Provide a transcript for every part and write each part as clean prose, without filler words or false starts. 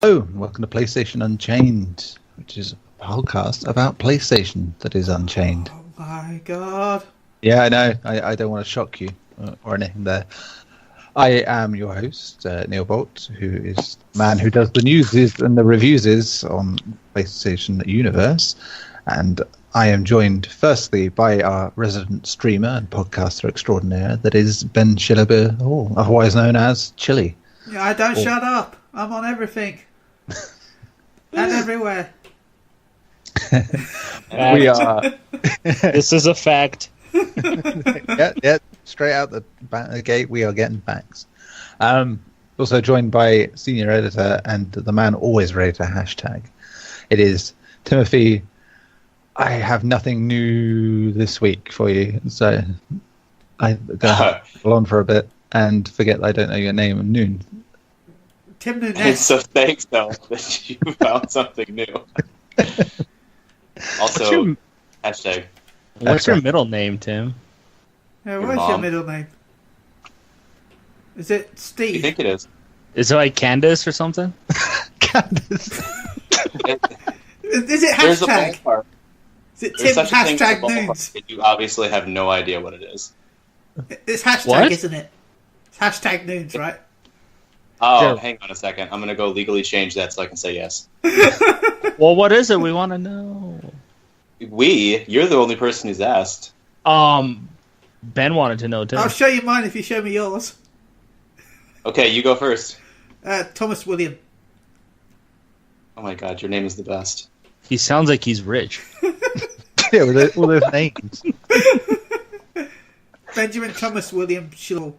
Hello, and welcome to PlayStation Unchained, which is a podcast about PlayStation that is unchained. Oh my god. Yeah, I know. I don't want to shock you or anything there. I am your host, Neil Bolt, who is the man who does the news and the reviews on PlayStation Universe. And I am joined, firstly, by our resident streamer and podcaster extraordinaire, that is Ben Shillabeer-Hall, otherwise known as Chili. Yeah, I don't shut up. I'm on everything. And everywhere. We are. This is a fact. yeah, straight out the gate, we are getting facts. Also joined by senior editor and the man always ready to hashtag. It is Timothy. I have nothing new this week for you, so I'm going to hold on for a bit and forget that I don't know your name, Nunes. Tim Nunes. So thanks, though, that you found something new. Also, hashtag. What's your middle name, Tim? Yeah, Your what is your mom. middle name? Is it What do you Steve? think it is? Is it like Candace or something? Candace. Is it There's a hashtag? ballpark. Is it There's Tim such a thing as a hashtag ballpark, Nunes? but you obviously have no idea what it is. It's hashtag, What? isn't it? It's hashtag Nunes, right? Oh, Sure. hang on a second. I'm going to go legally change that so I can say yes. Well, what is it? We want to know. You're the only person who's asked. Ben wanted to know too. I'll show you mine if you show me yours. Okay, you go first. Thomas William. Oh my god, your name is the best. He sounds like he's rich. Yeah, with all those names. Benjamin Thomas William Shill.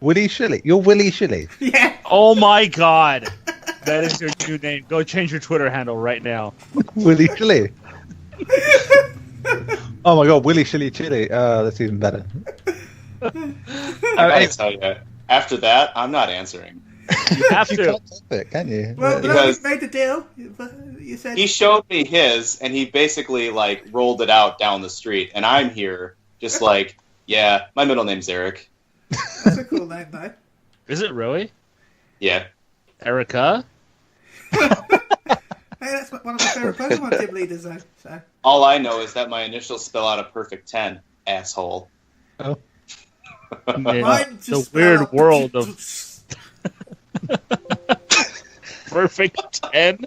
Willie Shilley. You're Willie Shilley. Yeah. Oh my god, that is your new name. Go change your Twitter handle right now. Willie Shilley. Oh my god, Willie Shilley Chili. That's even better. I gotta tell you, after that, I'm not answering. You have You to. can't top it, can you? Well, no, Because- we made the deal. You said. He showed me his, and he basically, rolled it out down the street, and I'm here just yeah, my middle name's Eric. That's a cool name, though. Is it really? Yeah. Erica? Hey, that's one of my favourite Pokemon team leaders, though. So. All I know is that my initials spell out a perfect 10, asshole. In Mine the just weird spelled- world of perfect 10.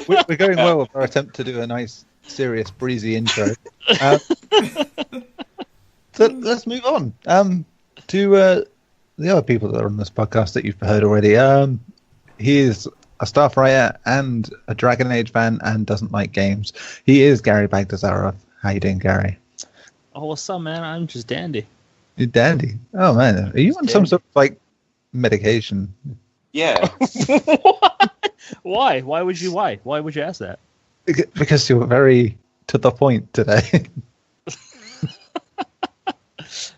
We're going well with our attempt to do a nice, serious, breezy intro. So let's move on to the other people that are on this podcast that you've heard already. He is a staff writer and a Dragon Age fan and doesn't like games. He is Garri Bagdasarov. How you doing, Gary? Oh, what's up, man? I'm just dandy. You're dandy. Oh man, are you on some sort of medication? Yeah. Why? Why would you ask that? Because you're very to the point today.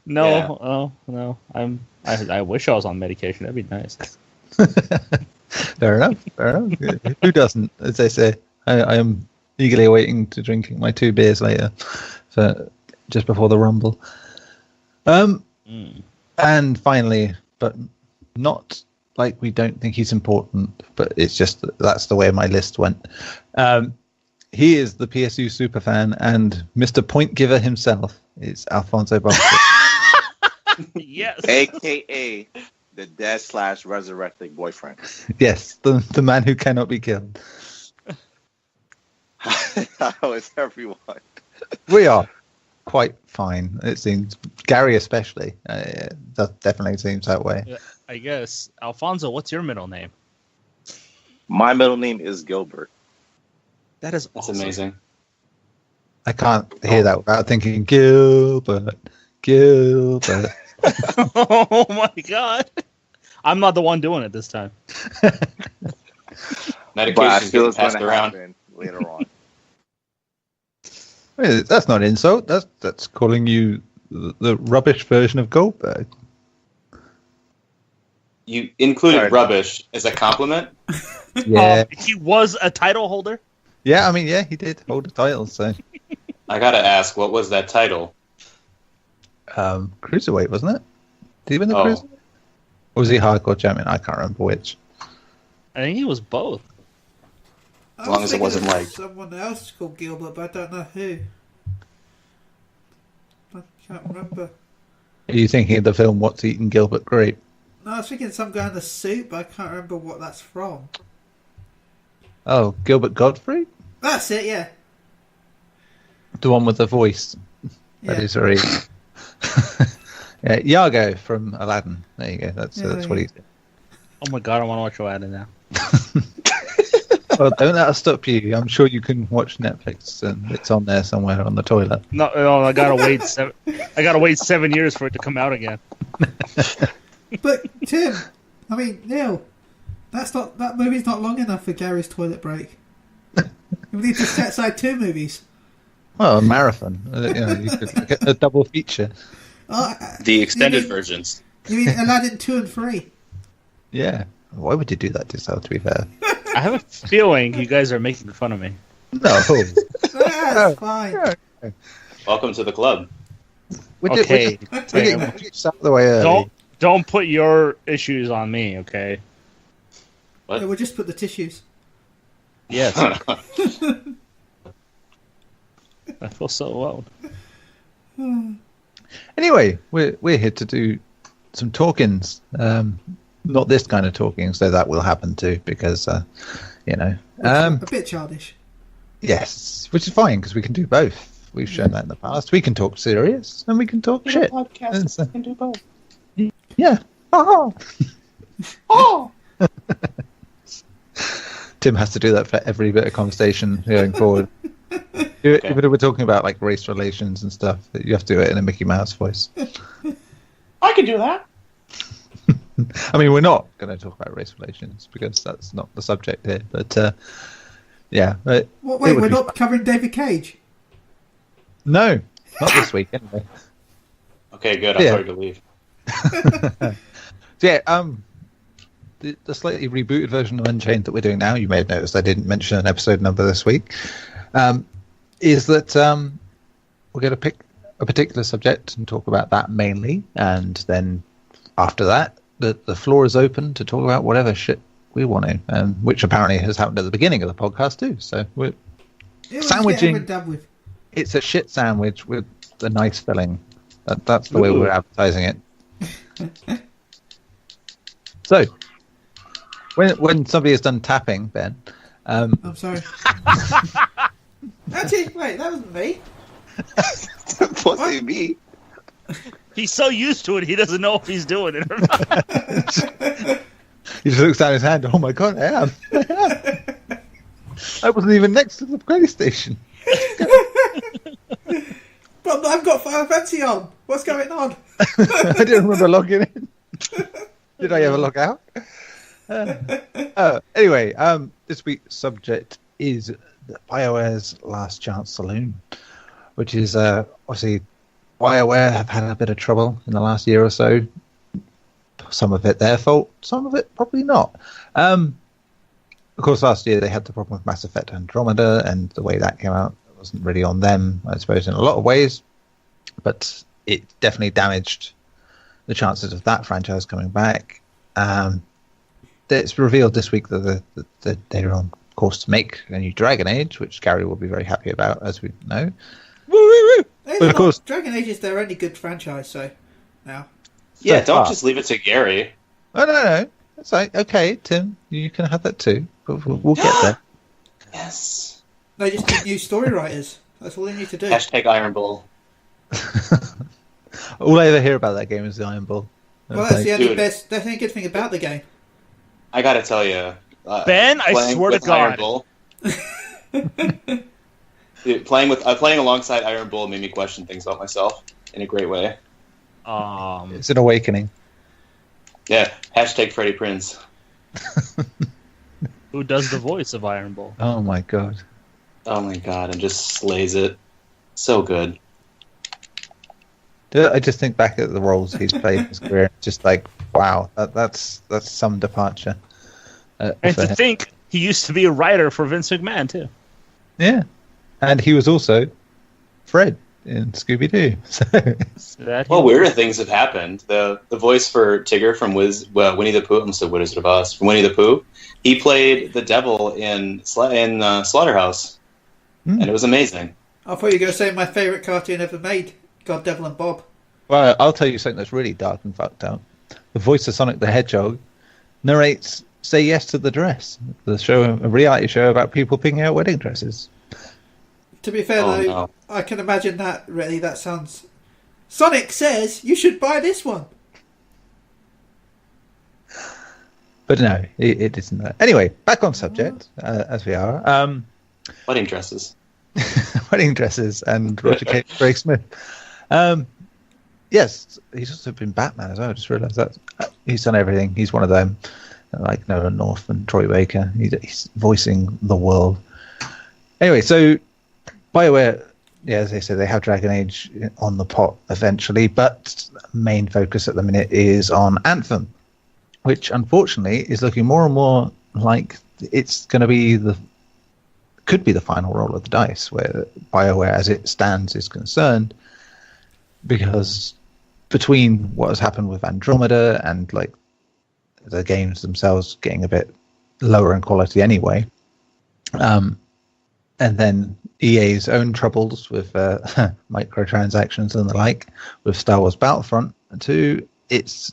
No, Yeah. oh no. I wish I was on medication. That'd be nice. Fair enough. Who doesn't? As they say, I am eagerly awaiting to drinking my 2 beers later, so just before the rumble. And finally, but not we don't think he's important, but it's just that's the way my list went. He is the PSU superfan and Mr. Point Giver himself. It's Alfonso Boxill. Yes. AKA the dead/resurrected boyfriend. Yes, the man who cannot be killed. How is everyone? We are quite fine, it seems. Gary especially. That definitely seems that way. Yeah, I guess. Alfonso, what's your middle name? My middle name is Gilbert. That is That's awesome. amazing. I can't hear that without thinking Gilbert. Oh my god. I'm not the one doing it this time. But I Medication's feel getting it's going passed to around. happen later on. Wait, that's not an insult. That's calling you the rubbish version of Goldberg. You included Alright. rubbish as a compliment? Yeah. He was a title holder. Yeah, I mean, yeah, he did hold the title, so. I gotta ask, what was that title? Cruiserweight, wasn't it? Did he win the Oh. Cruiserweight? Or was he Hardcore Champion? I can't remember which. I think he was both. As long as it wasn't like someone else called Gilbert, but I don't know who. I can't remember. Are you thinking of the film What's Eating Gilbert Grape? No, I was thinking some guy in a suit, but I can't remember what that's from. Oh, Gilbert Godfrey? That's it, yeah. The one with the voice. That Yeah. is very... yeah, Iago from Aladdin. There you go. That's what he said. Oh my god, I want to watch Aladdin now. Well, don't let us stop you. I'm sure you can watch Netflix, and it's on there somewhere on the toilet. No, I gotta wait. I gotta wait 7 years for it to come out again. But Tim, I mean Neil, that movie's not long enough for Gary's toilet break. We need to set aside 2 movies. Well, a marathon. You could get a double feature. the extended versions. You mean Aladdin 2 and 3? Yeah. Why would you do that to yourself, to be fair? I have a feeling you guys are making fun of me. No. That's fine. Welcome to the club. We're Okay, just out of the way early. don't put your issues on me, okay? What? Yeah, we'll just put the tissues. Yes. I feel so alone. Anyway, we're here to do some talkings. Not this kind of talking, so that will happen too, because A bit childish. yes, which is fine because we can do both. We've shown that in the past. We can talk serious and we can talk shit. Podcast can do both. Yeah. Oh. Oh. Tim has to do that for every bit of conversation going forward. Even if we're talking about like race relations and stuff, you have to do it in a Mickey Mouse voice. I can do that. I mean, we're not going to talk about race relations because that's not the subject here. But yeah. Wait, we're not covering David Cage? No, not this week anyway. Okay, good. I thought you could leave. So yeah, the slightly rebooted version of Unchained that we're doing now, you may have noticed I didn't mention an episode number this week, is that we're going to pick a particular subject and talk about that mainly, and then after that, the floor is open to talk about whatever shit we want to, which apparently has happened at the beginning of the podcast too. So we're sandwiching. With. It's a shit sandwich with a nice filling. That's the way we're advertising it. So, when somebody has done tapping, Ben. I'm sorry. Actually, wait, that wasn't me. Wasn't me. He's so used to it, he doesn't know if he's doing it or not. He just looks down his hand. Oh my god, I am. I wasn't even next to the PlayStation. But I've got Final Fantasy on. What's going on? I didn't remember logging in. Did I ever log out? Anyway, this week's subject is Bioware's Last Chance Saloon, which is obviously Bioware have had a bit of trouble in the last year or so. Some of it their fault, some of it probably not. Of course, last year they had the problem with Mass Effect Andromeda, and the way that came out wasn't really on them, I suppose, in a lot of ways. But it definitely damaged the chances of that franchise coming back. It's revealed this week that they're on course to make a new Dragon Age, which Garri will be very happy about, as we know. But of course, Dragon Age is their only good franchise, so now. Yeah, don't just leave it to Gary. Oh, no. That's like, okay, Tim, you can have that too. But we'll get there. Yes. They just need new story writers. That's all they need to do. Hashtag Iron Bull. All I ever hear about that game is the Iron Bull. Well, that's the only Dude. best. That's the only good thing about the game. I gotta tell you, Ben, I swear to God. Bull, dude, playing alongside Iron Bull made me question things about myself in a great way. It's an awakening. Yeah, hashtag Freddie Prinze. Who does the voice of Iron Bull? Oh my god. Oh my god, and just slays it. So good. I just think back at the roles he's played in his career, just like, wow, that's some departure. And for to him. think, he used to be a writer for Vince McMahon, too. Yeah. And he was also Fred in Scooby-Doo. So, Well, weirder things have happened. The voice for Tigger from Winnie the Pooh, I'm still Wizard of Oz, from Winnie the Pooh, he played the devil in Slaughterhouse, and it was amazing. I thought you were going to say my favourite cartoon ever made, God, Devil and Bob. well, I'll tell you something that's really dark and fucked up. The voice of Sonic the Hedgehog narrates Say Yes to the Dress, the show, a reality show about people picking out wedding dresses. To be fair, though, no. I can imagine that, really, that sounds... Sonic says you should buy this one. But no, it isn't that. Anyway, back on subject, as we are. Wedding dresses. Wedding dresses and Roger Craig Smith. Yes, he's also been Batman as well. I just realised that. He's done everything. He's one of them, like Nolan North and Troy Baker. He's voicing the world. Anyway, so Bioware, yeah, as they said, they have Dragon Age on the pot eventually, but main focus at the minute is on Anthem, which unfortunately is looking more and more like it's going to be could be the final roll of the dice, where Bioware, as it stands, is concerned, because between what has happened with Andromeda and like the games themselves getting a bit lower in quality anyway, and then EA's own troubles with microtransactions and the like with Star Wars Battlefront 2, it's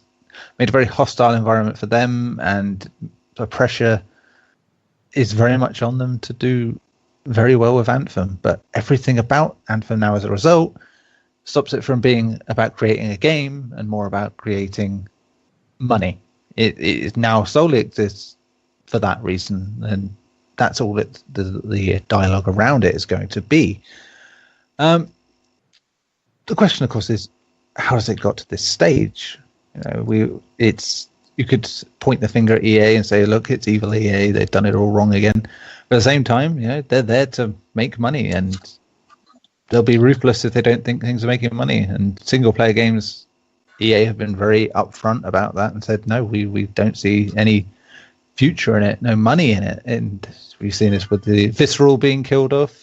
made a very hostile environment for them, and the pressure is very much on them to do very well with Anthem. But everything about Anthem now, as a result, stops it from being about creating a game and more about creating money. It now solely exists for that reason, and that's all the dialogue around it is going to be. The question, of course, is how has it got to this stage? You could point the finger at EA and say, look, it's evil EA, they've done it all wrong again. But at the same time, they're there to make money, and they'll be ruthless if they don't think things are making money. And single player games, EA have been very upfront about that and said, no, we don't see any future in it, no money in it. And we've seen this with the Visceral being killed off,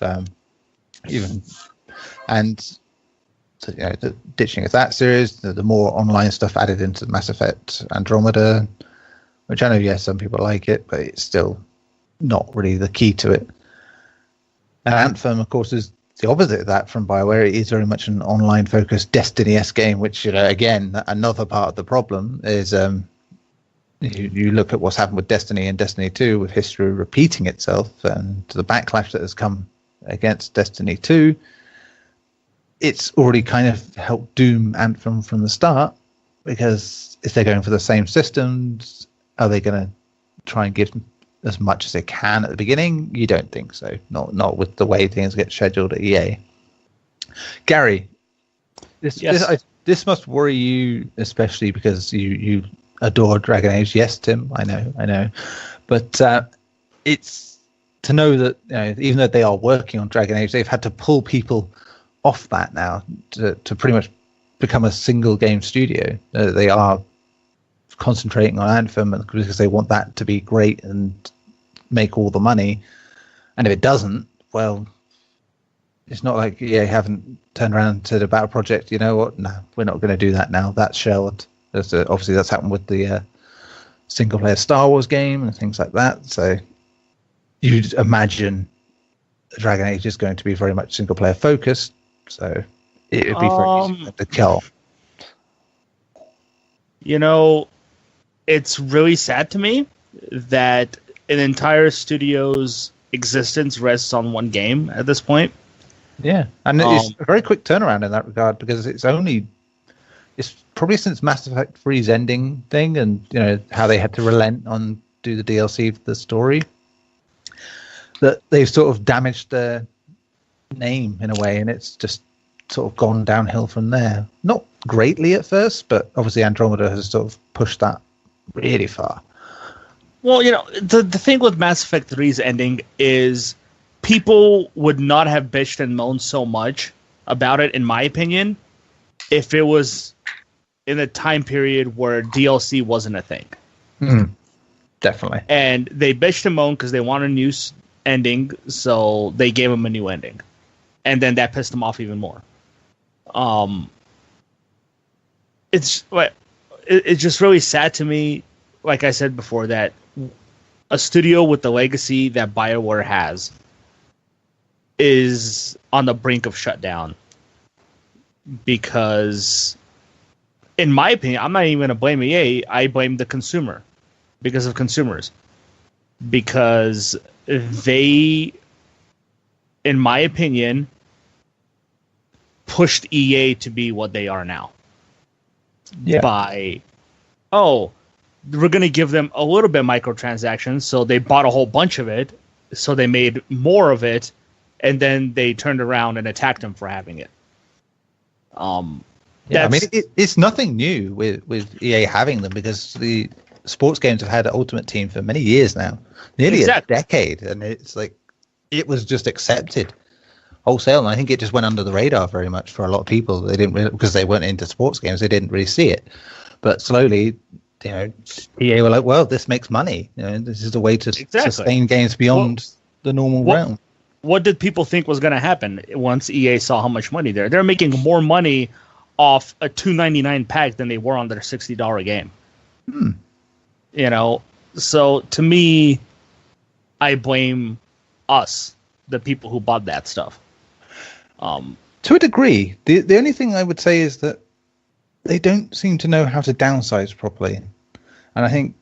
ditching of that series, the more online stuff added into Mass Effect Andromeda, which I know, yes, some people like it, but it's still not really the key to it. And Anthem, of course, is the opposite of that from Bioware. It is very much an online-focused Destiny-esque game, which, again, another part of the problem is you look at what's happened with Destiny and Destiny 2, with history repeating itself, and the backlash that has come against Destiny 2, it's already kind of helped doom Anthem from the start, because if they're going for the same systems, are they going to try and give as much as they can at the beginning? You don't think so. Not with the way things get scheduled at EA. Garri, this must worry you, especially because you adore Dragon Age. Yes, Tim, I know. But it's to know that even though they are working on Dragon Age, they've had to pull people off that now to pretty much become a single game studio. They are concentrating on Anthem because they want that to be great and make all the money. And if it doesn't, well, it's not like EA haven't turned around and said about a project, you know what, no, we're not going to do that now. That's shelved. Obviously, that's happened with the single-player Star Wars game and things like that. So you'd imagine Dragon Age is going to be very much single-player focused. So it would be very easy to kill. It's really sad to me that an entire studio's existence rests on one game at this point. Yeah, and it's a very quick turnaround in that regard, because it's probably since Mass Effect 3's ending thing, and how they had to relent on do the DLC for the story, that they've sort of damaged their name in a way, and it's just sort of gone downhill from there. Not greatly at first, but obviously Andromeda has sort of pushed that really far. Well, the thing with Mass Effect 3's ending is people would not have bitched and moaned so much about it, in my opinion, if it was in a time period where DLC wasn't a thing. Definitely. And they bitched and moaned because they wanted a new ending, so they gave them a new ending. And then that pissed them off even more. It's just really sad to me, like I said before, that a studio with the legacy that Bioware has is on the brink of shutdown. Because, in my opinion, I'm not even going to blame EA. I blame the consumer because of consumers. Because they, in my opinion, pushed EA to be what they are now. Yeah. By, we're going to give them a little bit of microtransactions, so they bought a whole bunch of it, so they made more of it, and then they turned around and attacked them for having it. I mean, it's nothing new with EA having them, because the sports games have had Ultimate Team for many years now, nearly a decade, and it's like it was just accepted wholesale, and I think it just went under the radar very much for a lot of people. They didn't really, because they weren't into sports games, they didn't really see it. But slowly, EA were like, well, this makes money. This is a way to sustain games beyond the normal realm. What did people think was going to happen once EA saw how much money they're making more money off a $2.99 pack than they were on their $60 game. So to me, I blame us, the people who bought that stuff. To a degree, the only thing I would say is that they don't seem to know how to downsize properly. And I think,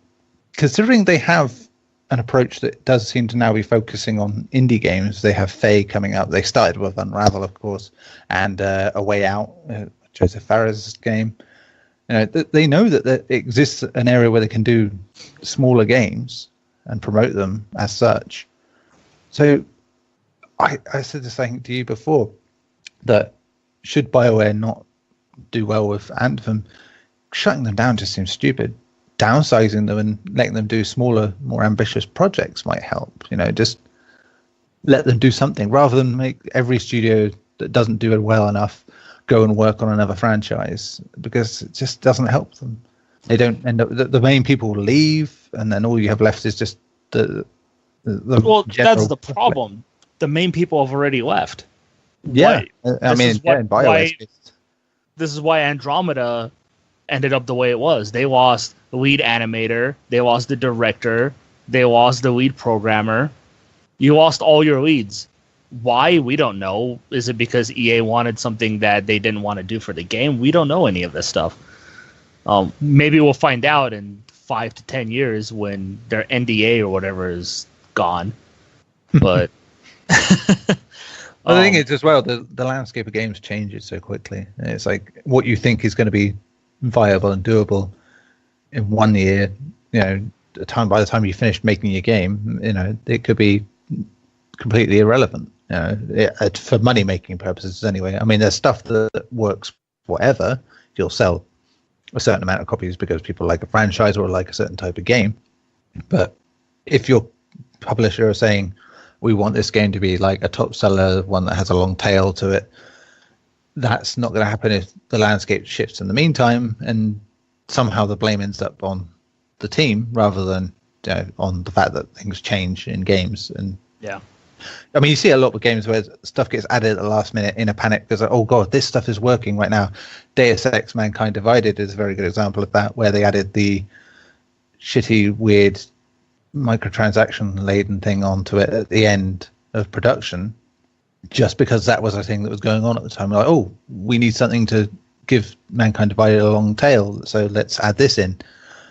considering they have an approach that does seem to now be focusing on indie games, they have Faye coming up. They started with Unravel, of course, and A Way Out, Joseph Fares' game. They know that there exists an area where they can do smaller games and promote them as such. So I said the same to you before, that should BioWare not do well with Anthem, shutting them down just seems stupid. Downsizing them and letting them do smaller, more ambitious projects might help. Just let them do something rather than make every studio that doesn't do it well enough go and work on another franchise, because it just doesn't help them. They don't end up. The main people will leave, and then all you have left is just the that's the problem. The main people have already left. Yeah, this is why Andromeda ended up the way it was. They lost the lead animator, they lost the director, they lost the lead programmer. You lost all your leads. Why? We don't know. Is it because EA wanted something that they didn't want to do for the game? We don't know any of this stuff. Maybe we'll find out in 5 to 10 years when their NDA or whatever is gone. But the thing is, as well, the landscape of games changes so quickly. It's like what you think is going to be viable and doable in 1 year, by the time you finish making your game, it could be completely irrelevant, for money making purposes anyway. I mean, there's stuff that works forever. You'll sell a certain amount of copies because people like a franchise or like a certain type of game. But if your publisher is saying, we want this game to be like a top seller, one that has a long tail to it, that's not going to happen if the landscape shifts in the meantime, and somehow the blame ends up on the team rather than on the fact that things change in games. And I mean, you see a lot of games where stuff gets added at the last minute in a panic because, oh god, this stuff is working right now. Deus Ex Mankind Divided is a very good example of that, where they added the shitty, weird microtransaction laden thing onto it at the end of production, just because that was a thing that was going on at the time. Like, oh, we need something to give Mankind Divided a long tail, so let's add this in.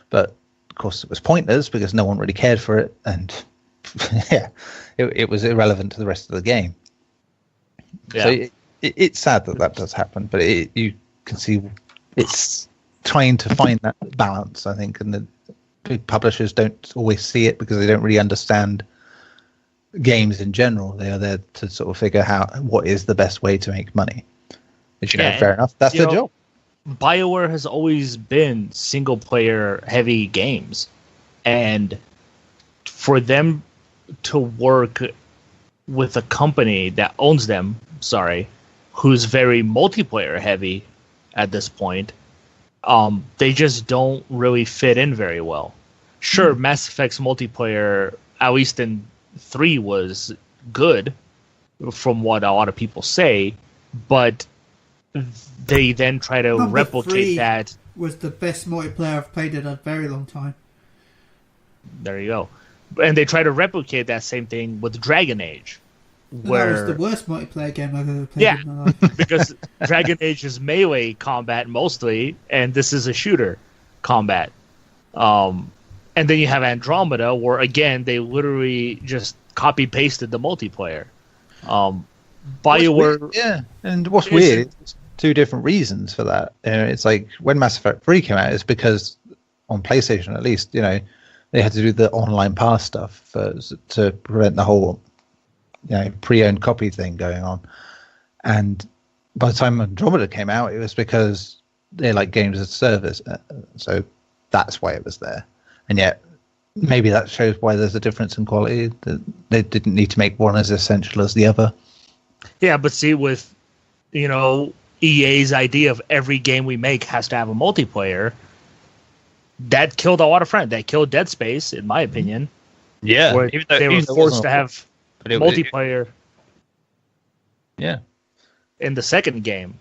But of course it was pointless because no one really cared for it, and it was irrelevant to the rest of the game. So it's sad that does happen, but you can see it's trying to find that balance, I think, and the big publishers don't always see it because they don't really understand games in general. They are there to sort of figure out what is the best way to make money. Which, fair enough. That's their job. BioWare has always been single player heavy games, and for them to work with a company that owns them, who's very multiplayer heavy at this point, they just don't really fit in very well. Sure, Mass Effect's multiplayer, at least in 3, was good, from what a lot of people say, but they then try to Number replicate 3 that. was the best multiplayer I've played in a very long time. There you go. And they try to replicate that same thing with Dragon Age. That was the worst multiplayer game I've ever played in my life. Because Dragon Age is melee combat mostly, and this is a shooter combat. And then you have Andromeda, where again they literally just copy pasted the multiplayer. BioWare, yeah, and what's weird, it's 2 different reasons for that. It's like when Mass Effect 3 came out, it's because on PlayStation at least, they had to do the online pass stuff to prevent the whole pre-owned copy thing going on. And by the time Andromeda came out, it was because they like games as a service, so that's why it was there. And yet maybe that shows why there's a difference in quality, that they didn't need to make one as essential as the other. Yeah, but see, with EA's idea of every game we make has to have a multiplayer, that killed a lot of friends. That killed Dead Space, in my opinion. Yeah, where they were forced to have multiplayer. Yeah, in the second game,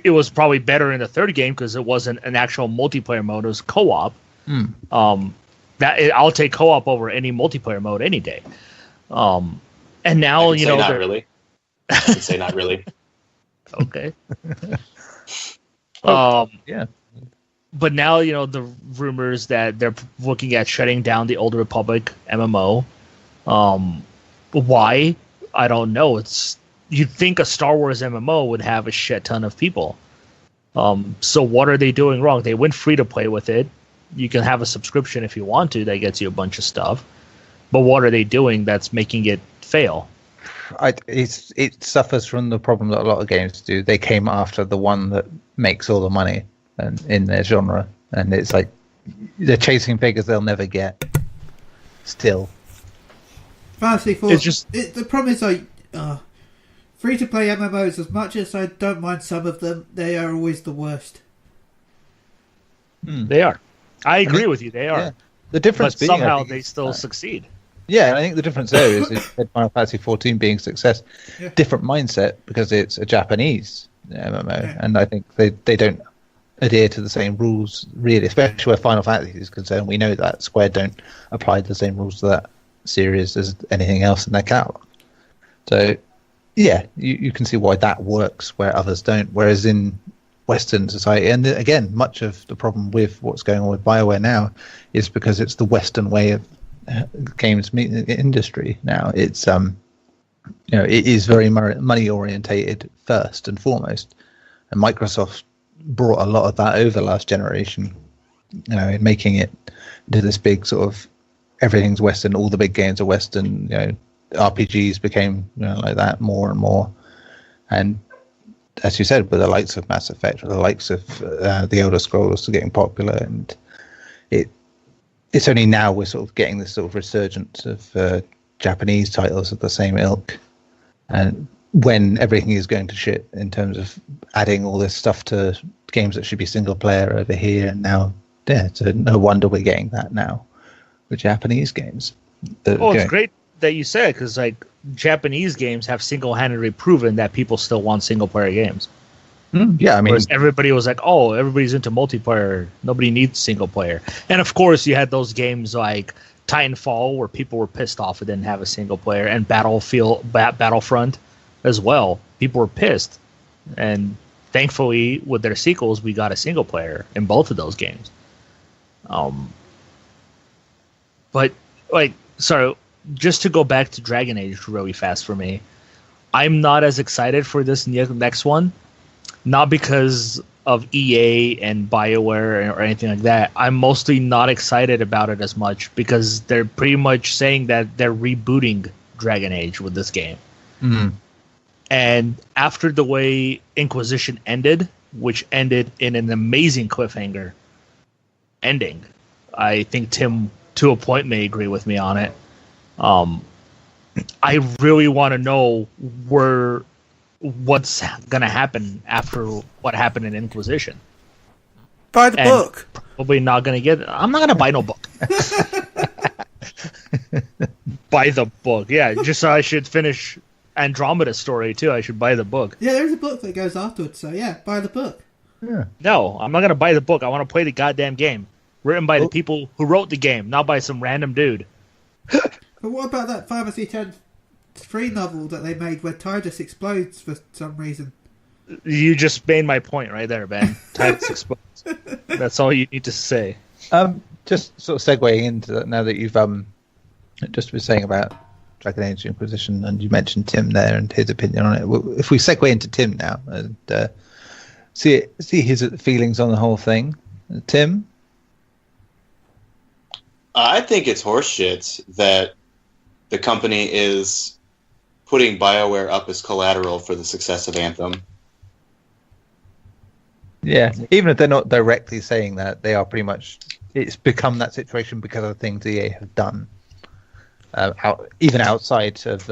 it was probably better in the third game because it wasn't an actual multiplayer mode; it was co-op. I'll take co-op over any multiplayer mode any day. And now not really. I can say not really. Okay. Yeah. But now, the rumors that they're looking at shutting down the Old Republic MMO. Why? I don't know. You'd think a Star Wars MMO would have a shit ton of people. So what are they doing wrong? They went free to play with it. You can have a subscription if you want to. That gets you a bunch of stuff. But what are they doing that's making it fail? It suffers from the problem that a lot of games do. They came after the one that makes all the money in their genre, and it's like they're chasing figures they'll never get. Still, Fantasy 4. It's just the problem is free to play MMOs. As much as I don't mind some of them, they are always the worst. They are. I agree with you. They are. Yeah. The difference but being, somehow they still succeed. Yeah, I think the difference there is Final Fantasy 14 being a success. Yeah. Different mindset because it's a Japanese MMO, and I think they don't adhere to the same rules really, especially where Final Fantasy is concerned. We know that Square don't apply the same rules to that series as anything else in their catalog. So yeah, you can see why that works where others don't. Whereas in Western society, and again, much of the problem with what's going on with BioWare now is because it's the Western way of games industry now. It's it is very money orientated first and foremost, and Microsoft brought a lot of that over last generation, in making it into this big sort of everything's Western, all the big games are Western, RPGs became like that more and more. And as you said, with the likes of Mass Effect, or the likes of the Elder Scrolls are getting popular, and it's only now we're sort of getting this sort of resurgence of Japanese titles of the same ilk, and when everything is going to shit in terms of adding all this stuff to games that should be single player over here, and now so no wonder we're getting that now with Japanese games. It's great that you said, because Japanese games have single-handedly proven that people still want single-player games. Yeah, I mean, whereas everybody was like, "Oh, everybody's into multiplayer. Nobody needs single-player." And of course, you had those games like Titanfall, where people were pissed off it didn't have a single-player, and Battlefront as well. People were pissed, and thankfully, with their sequels, we got a single-player in both of those games. But sorry. Just to go back to Dragon Age really fast for me, I'm not as excited for this next one. Not because of EA and BioWare or anything like that. I'm mostly not excited about it as much because they're pretty much saying that they're rebooting Dragon Age with this game. Mm-hmm. And after the way Inquisition ended, which ended in an amazing cliffhanger ending, I think Tim, to a point, may agree with me on it. I really want to know what's going to happen after what happened in Inquisition. Buy the book. Probably not going to get it. I'm not going to buy no book. Buy the book. Yeah, just so I should finish Andromeda story too. I should buy the book. Yeah, there's a book that goes afterwards, so yeah, buy the book. Yeah. No, I'm not gonna buy the book. I want to play the goddamn game, written by the people who wrote the game, not by some random dude. But what about that Final Fantasy X-3 novel that they made where TARDIS explodes for some reason? You just made my point right there, Ben. TARDIS explodes. That's all you need to say. Just sort of segueing into that now that you've just been saying about Dragon Age Inquisition, and you mentioned Tim there and his opinion on it. If we segue into Tim now and see his feelings on the whole thing, Tim. I think it's horseshit that the company is putting BioWare up as collateral for the success of Anthem. Yeah, even if they're not directly saying that, they are pretty much. It's become that situation because of the things EA have done, even outside of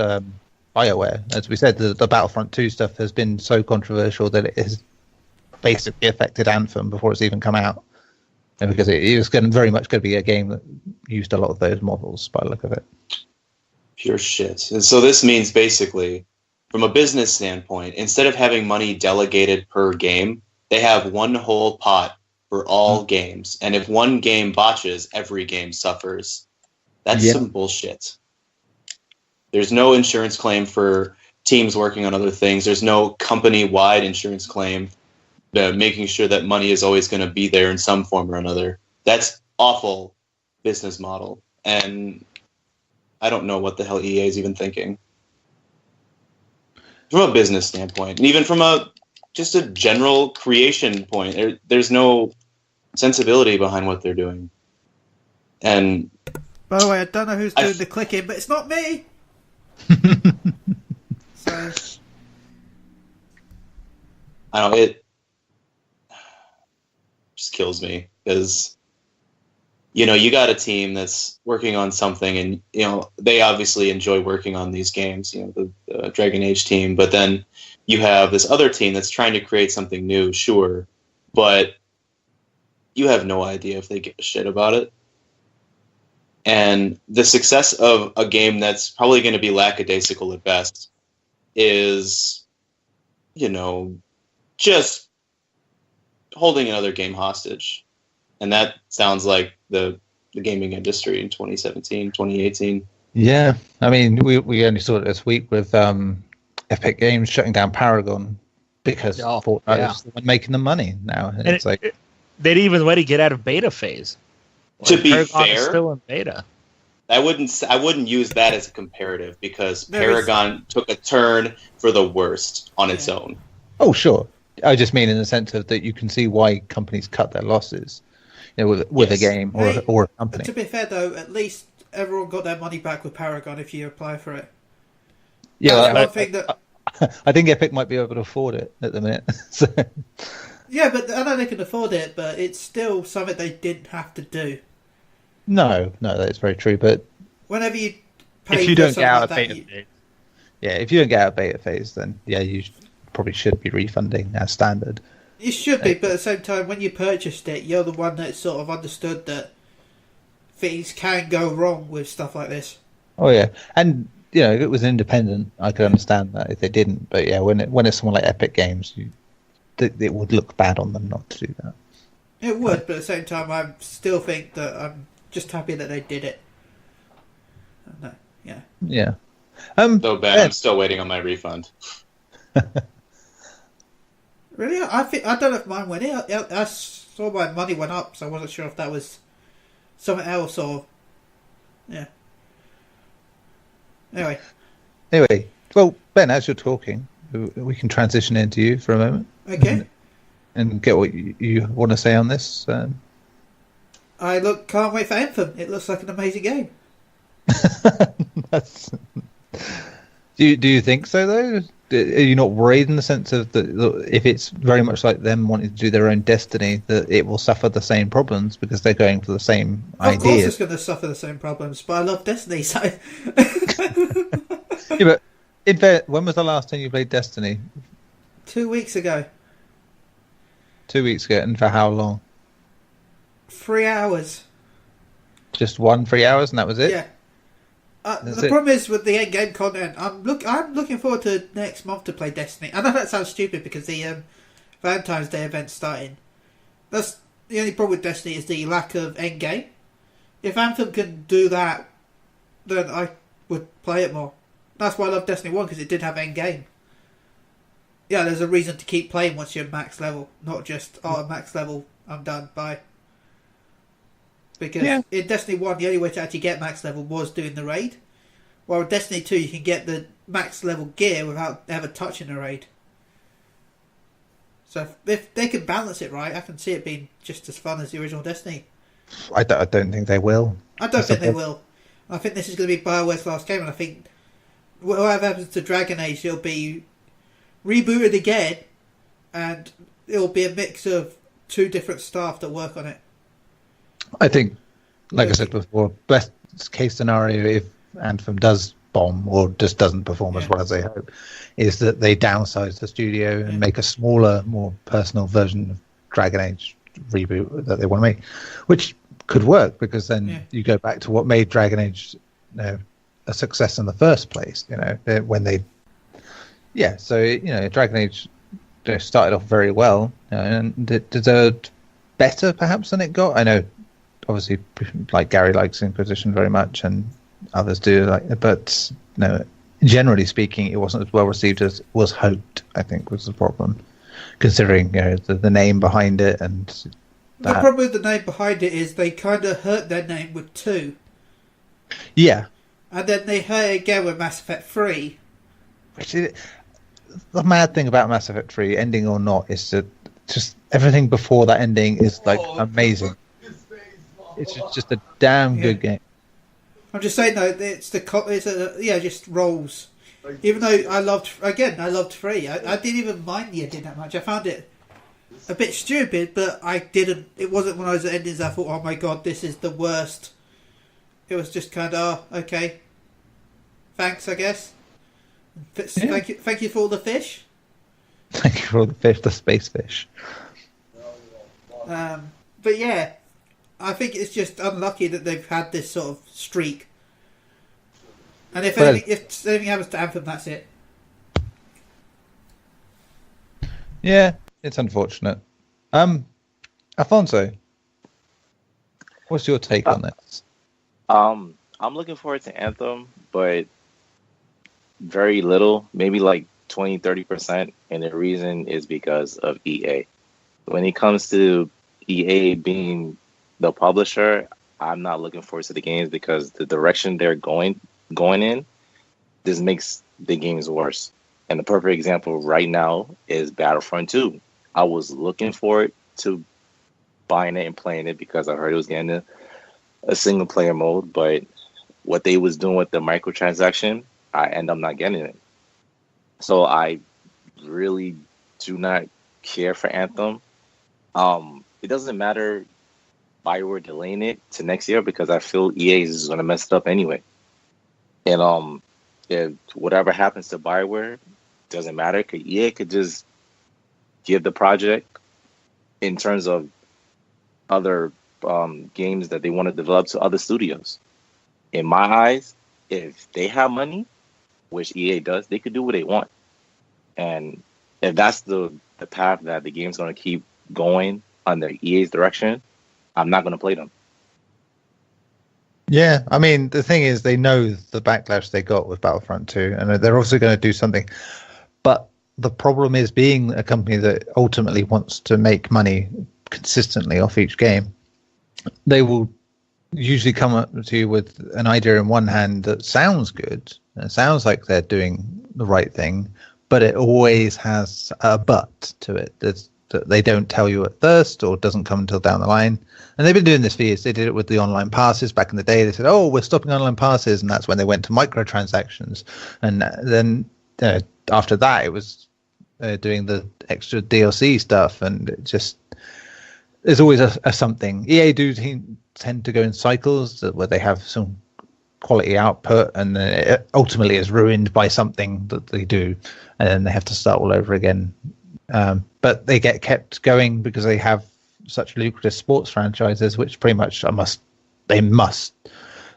BioWare. As we said, the Battlefront 2 stuff has been so controversial that it has basically affected Anthem before it's even come out. And because it was very much going to be a game that used a lot of those models by the look of it. Pure shit. And so this means basically, from a business standpoint, instead of having money delegated per game, they have one whole pot for all games. And if one game botches, every game suffers. That's some bullshit. There's no insurance claim for teams working on other things. There's no company-wide insurance claim. Making sure that money is always going to be there in some form or another. That's awful business model, and I don't know what the hell EA is even thinking. From a business standpoint, and even from just a general creation point, there's no sensibility behind what they're doing. And by the way, I don't know who's doing the clicking, but it's not me. So I don't know, it just kills me because you got a team that's working on something, and they obviously enjoy working on these games, the Dragon Age team, but then you have this other team that's trying to create something new, sure, but you have no idea if they give a shit about it. And the success of a game that's probably going to be lackadaisical at best is just holding another game hostage. And that sounds like the gaming industry in 2017, 2018. Yeah, I mean, we only saw it this week with Epic Games shutting down Paragon because Fortnite is the one making the money now. And it's like they didn't even let it get out of beta phase. To be Paragon fair, is still in beta. I wouldn't use that as a comparative because Paragon took a turn for the worst on its own. Oh, sure. I just mean in the sense of that you can see why companies cut their losses, with a game or a company. To be fair, though, at least everyone got their money back with Paragon if you apply for it. Yeah, one thing that I think Epic might be able to afford it at the minute. So. Yeah, but I know they can afford it, but it's still something they didn't have to do. No, that's very true. But whenever you pay if you don't get out of like beta phase, if you don't get out of beta phase, then you probably should be refunding as standard. You should be, but at the same time, when you purchased it, you're the one that sort of understood that things can go wrong with stuff like this. Oh yeah, and if it was independent, I could understand that if they didn't. But yeah, when it's someone like Epic Games, it would look bad on them not to do that. It would, but at the same time, I still think that I'm just happy that they did it. Yeah. Yeah. So bad. I'm still waiting on my refund. Really? I don't know if mine went in. I saw my money went up, so I wasn't sure if that was something else or... Yeah. Anyway, well, Ben, as you're talking, we can transition into you for a moment. Okay. And get what you want to say on this. Can't wait for Anthem. It looks like an amazing game. Do you think so, though? Are you not worried in the sense of that if it's very much like them wanting to do their own Destiny, that it will suffer the same problems because they're going for the same ideas? Of course it's going to suffer the same problems, but I love Destiny, so... Yeah, but when was the last time you played Destiny? 2 weeks ago. 2 weeks ago, and for how long? 3 hours. Just 3 hours, and that was it? Yeah. The problem is with the end game content. I'm looking forward to next month to play Destiny. I know that sounds stupid because the Valentine's Day event's starting. That's the only problem with Destiny is the lack of end game. If Anthem can do that, then I would play it more. That's why I love Destiny 1 because it did have end game. Yeah, there's a reason to keep playing once you're max level, not just max level, I'm done, bye. Because in Destiny 1, the only way to actually get max level was doing the raid. While in Destiny 2, you can get the max level gear without ever touching the raid. So if they can balance it right, I can see it being just as fun as the original Destiny. I don't think they will. I don't think they will. I think this is going to be Bioware's last game, and I think whatever happens to Dragon Age, it'll be rebooted again, and it'll be a mix of two different staff that work on it. I think, like I said before, best case scenario if Anthem does bomb or just doesn't perform as well as they hope, is that they downsize the studio and make a smaller, more personal version of Dragon Age reboot that they want to make, which could work because then you go back to what made Dragon Age a success in the first place. When they, so Dragon Age started off very well and it deserved better perhaps than it got. I know. Obviously, like Garri likes Inquisition very much, and others do. But generally speaking, it wasn't as well received as was hoped. I think was the problem, considering the name behind it and. The problem with the name behind it is they kind of hurt their name with 2. Yeah. And then they hurt it again with Mass Effect 3. Which is the mad thing about Mass Effect 3, ending or not, is that just everything before that ending is amazing. It's just a damn good game. I'm just saying though, just rolls. Even though I loved 3. I didn't even mind the ending that much. I found it a bit stupid, but I didn't. It wasn't one of those endings I thought, oh my god, this is the worst. It was just kind of okay. Thanks, I guess. Thank you for all the fish. Thank you for all the fish, the space fish. But yeah. I think it's just unlucky that they've had this sort of streak. And if anything happens to Anthem, that's it. Yeah, it's unfortunate. Alfonso, what's your take on this? I'm looking forward to Anthem, but very little, maybe like 20-30%, and the reason is because of EA. When it comes to EA being the publisher, I'm not looking forward to the games because the direction they're going in, this makes the games worse. And the perfect example right now is Battlefront 2. I was looking forward to buying it and playing it because I heard it was getting a single player mode, but what they was doing with the microtransaction, I end up not getting it. So I really do not care for Anthem. It doesn't matter Bioware delaying it to next year because I feel EA is going to mess it up anyway. And if whatever happens to Bioware, doesn't matter because EA could just give the project in terms of other games that they want to develop to other studios. In my eyes, if they have money, which EA does, they could do what they want. And if that's the path that the game's going to keep going under EA's direction, I'm not going to play them. Yeah, I mean, the thing is, they know the backlash they got with Battlefront 2, and they're also going to do something. But the problem is, being a company that ultimately wants to make money consistently off each game, they will usually come up to you with an idea in one hand that sounds good, and it sounds like they're doing the right thing, but it always has a but to it. That they don't tell you at first or doesn't come until down the line. And they've been doing this for years. They did it with the online passes back in the day. They said, oh, we're stopping online passes. And that's when they went to microtransactions. And then after that, it was doing the extra DLC stuff. And it just, there's always a something. EA do tend to go in cycles where they have some quality output and it ultimately is ruined by something that they do. And then they have to start all over again. But they get kept going because they have such lucrative sports franchises, which pretty much they must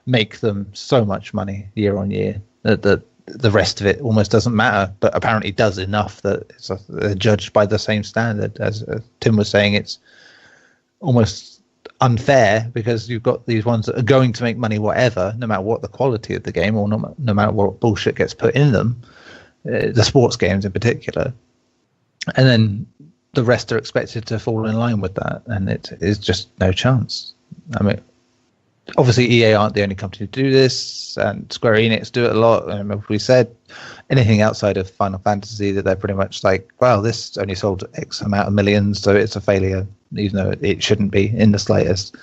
make them so much money year on year that the rest of it almost doesn't matter, but apparently does enough that it's judged by the same standard. As Tim was saying, it's almost unfair because you've got these ones that are going to make money whatever, no matter what the quality of the game or no matter what bullshit gets put in them, the sports games in particular. And then the rest are expected to fall in line with that, and it is just no chance. I mean, obviously EA aren't the only company to do this, and Square Enix do it a lot. And as we said, anything outside of Final Fantasy, that they're pretty much like, well, this only sold X amount of millions, so it's a failure, even though it shouldn't be in the slightest.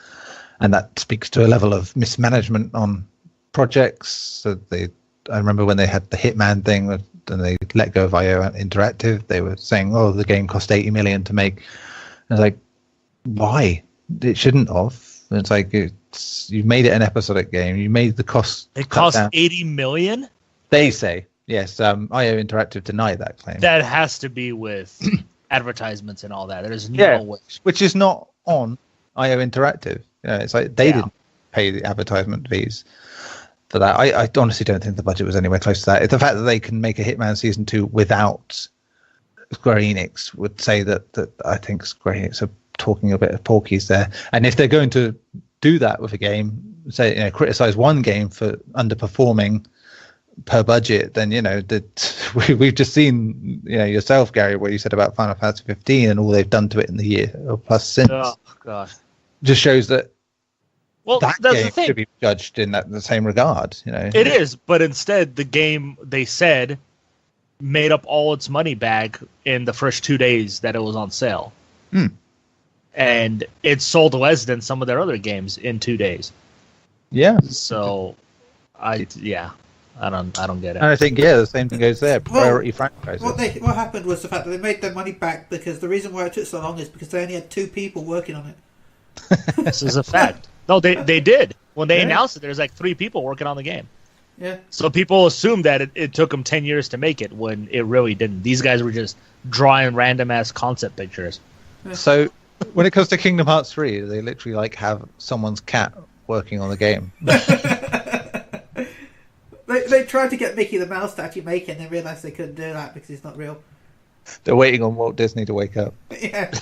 And that speaks to a level of mismanagement on projects. So I remember when they had the Hitman thing, and they let go of IO Interactive, they were saying, oh, the game cost 80 million to make. And I was like, why? It shouldn't have. And it's like, you made it an episodic game. You made the cost. It cost 80 million? They say. Yes. IO Interactive denied that claim. That has to be with advertisements and all that. There's no way. Which is not on IO Interactive. It's like they didn't pay the advertisement fees for that. I honestly don't think the budget was anywhere close to that. It's the fact that they can make a Hitman Season 2 without Square Enix would say that I think Square Enix are talking a bit of porkies there. And if they're going to do that with a game, say, criticize one game for underperforming per budget, then we've just seen yourself, Gary, what you said about Final Fantasy 15 and all they've done to it in the year or plus since. Oh god, just shows that that game should be judged in the same regard. It is, but instead the game, they said, made up all its money back in the first 2 days that it was on sale. And it sold less than some of their other games in 2 days. Yeah. So, I don't get it. And I think the same thing goes there. Priority franchises. What happened was the fact that they made their money back because the reason why it took so long is because they only had 2 people working on it. This is a fact. No, they did. When they announced it, there's like 3 people working on the game. Yeah. So people assumed that it took them 10 years to make it when it really didn't. These guys were just drawing random ass concept pictures. Yeah. So when it comes to Kingdom Hearts 3, they literally have someone's cat working on the game. They tried to get Mickey the Mouse to actually make it and then realised they couldn't do that because it's not real. They're waiting on Walt Disney to wake up. Yeah.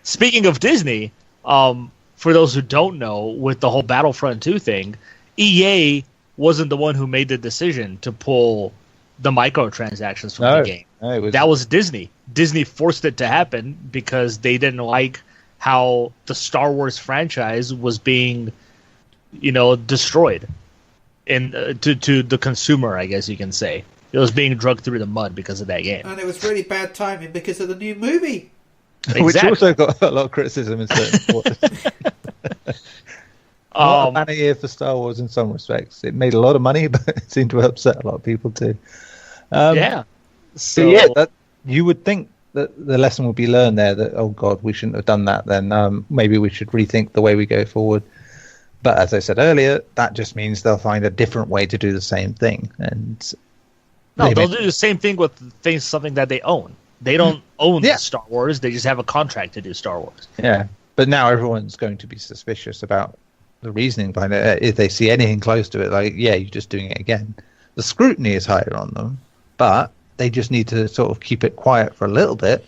Speaking of Disney, for those who don't know, with the whole Battlefront 2 thing, EA wasn't the one who made the decision to pull the microtransactions from the game. That was Disney. Disney forced it to happen because they didn't like how the Star Wars franchise was being, destroyed to the consumer, I guess you can say. It was being drugged through the mud because of that game. And it was really bad timing because of the new movie. Exactly. Which also got a lot of criticism in certain quarters. Not a banner year for Star Wars in some respects. It made a lot of money, but it seemed to upset a lot of people too. So you would think that the lesson would be learned there that, oh God, we shouldn't have done that, then maybe we should rethink the way we go forward. But as I said earlier, that just means they'll find a different way to do the same thing. And they'll do the same thing with something that they own. They don't own Star Wars. They just have a contract to do Star Wars. Yeah, but now everyone's going to be suspicious about the reasoning behind it. If they see anything close to it, you're just doing it again. The scrutiny is higher on them, but they just need to sort of keep it quiet for a little bit.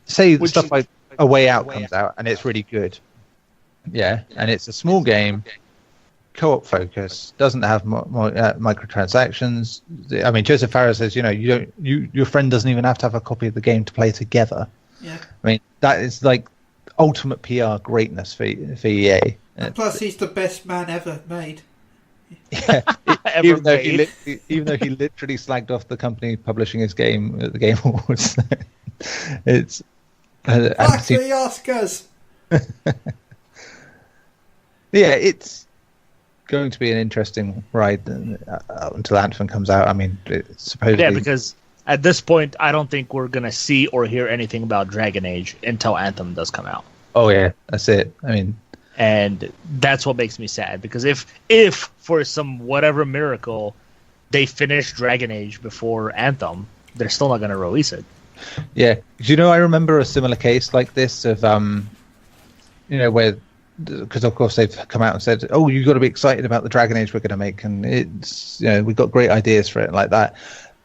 Say stuff like A Way Out comes out, and it's really good. Yeah, and it's a small game, co-op focus, doesn't have microtransactions. I mean, Joseph Farah says, your friend doesn't even have to have a copy of the game to play together. Yeah. I mean, that is like ultimate PR greatness for EA. And plus, he's the best man ever made. Yeah, even though he literally slagged off the company publishing his game at the Game Awards. It's fuck the Oscars. Yeah, it's going to be an interesting ride until Anthem comes out. I mean, supposedly. Yeah, because at this point, I don't think we're gonna see or hear anything about Dragon Age until Anthem does come out. Oh yeah, that's it. I mean. And that's what makes me sad, because if for some whatever miracle they finish Dragon Age before Anthem, they're still not going to release it. Yeah, I remember a similar case like this of where because of course they've come out and said, "Oh, you've got to be excited about the Dragon Age we're going to make," and it's we've got great ideas for it like that.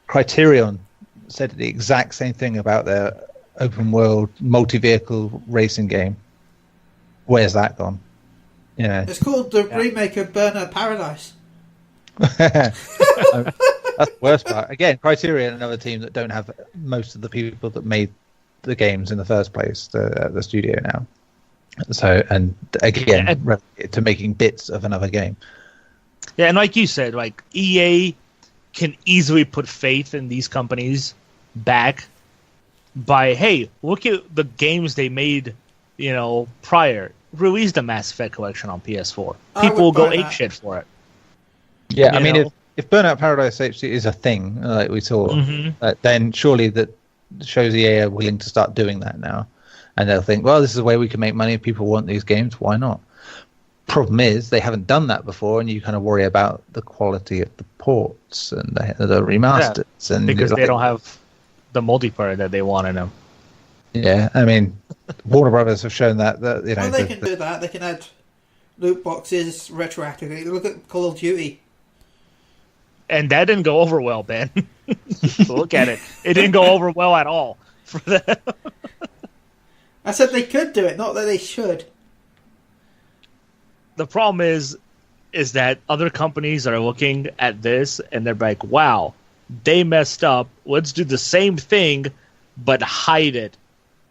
Criterion said the exact same thing about their open world multi-vehicle racing game. Where's that gone? It's called the remake of Burnout Paradise. That's the worst part. Again, Criterion, another team that don't have most of the people that made the games in the first place, the studio now. So, and again, relegated to making bits of another game. Yeah, and like you said, like EA can easily put faith in these companies back by, hey, look at the games they made, prior. Release the Mass Effect collection on PS4. People will go apeshit for it. Yeah, I mean, if Burnout Paradise actually is a thing, like we saw, then surely that shows EA are willing to start doing that now. And they'll think, well, this is a way we can make money. If people want these games, why not? Problem is, they haven't done that before, and you kind of worry about the quality of the ports and the remasters. Yeah, and because they don't have the multiplayer that they want in them. Yeah, I mean, Warner Brothers have shown that well, they can do that. They can add loot boxes retroactively. Look at Call of Duty. And that didn't go over well, Ben. Look at it. It didn't go over well at all for them. I said they could do it, not that they should. The problem is that other companies are looking at this and they're like, wow, they messed up. Let's do the same thing, but hide it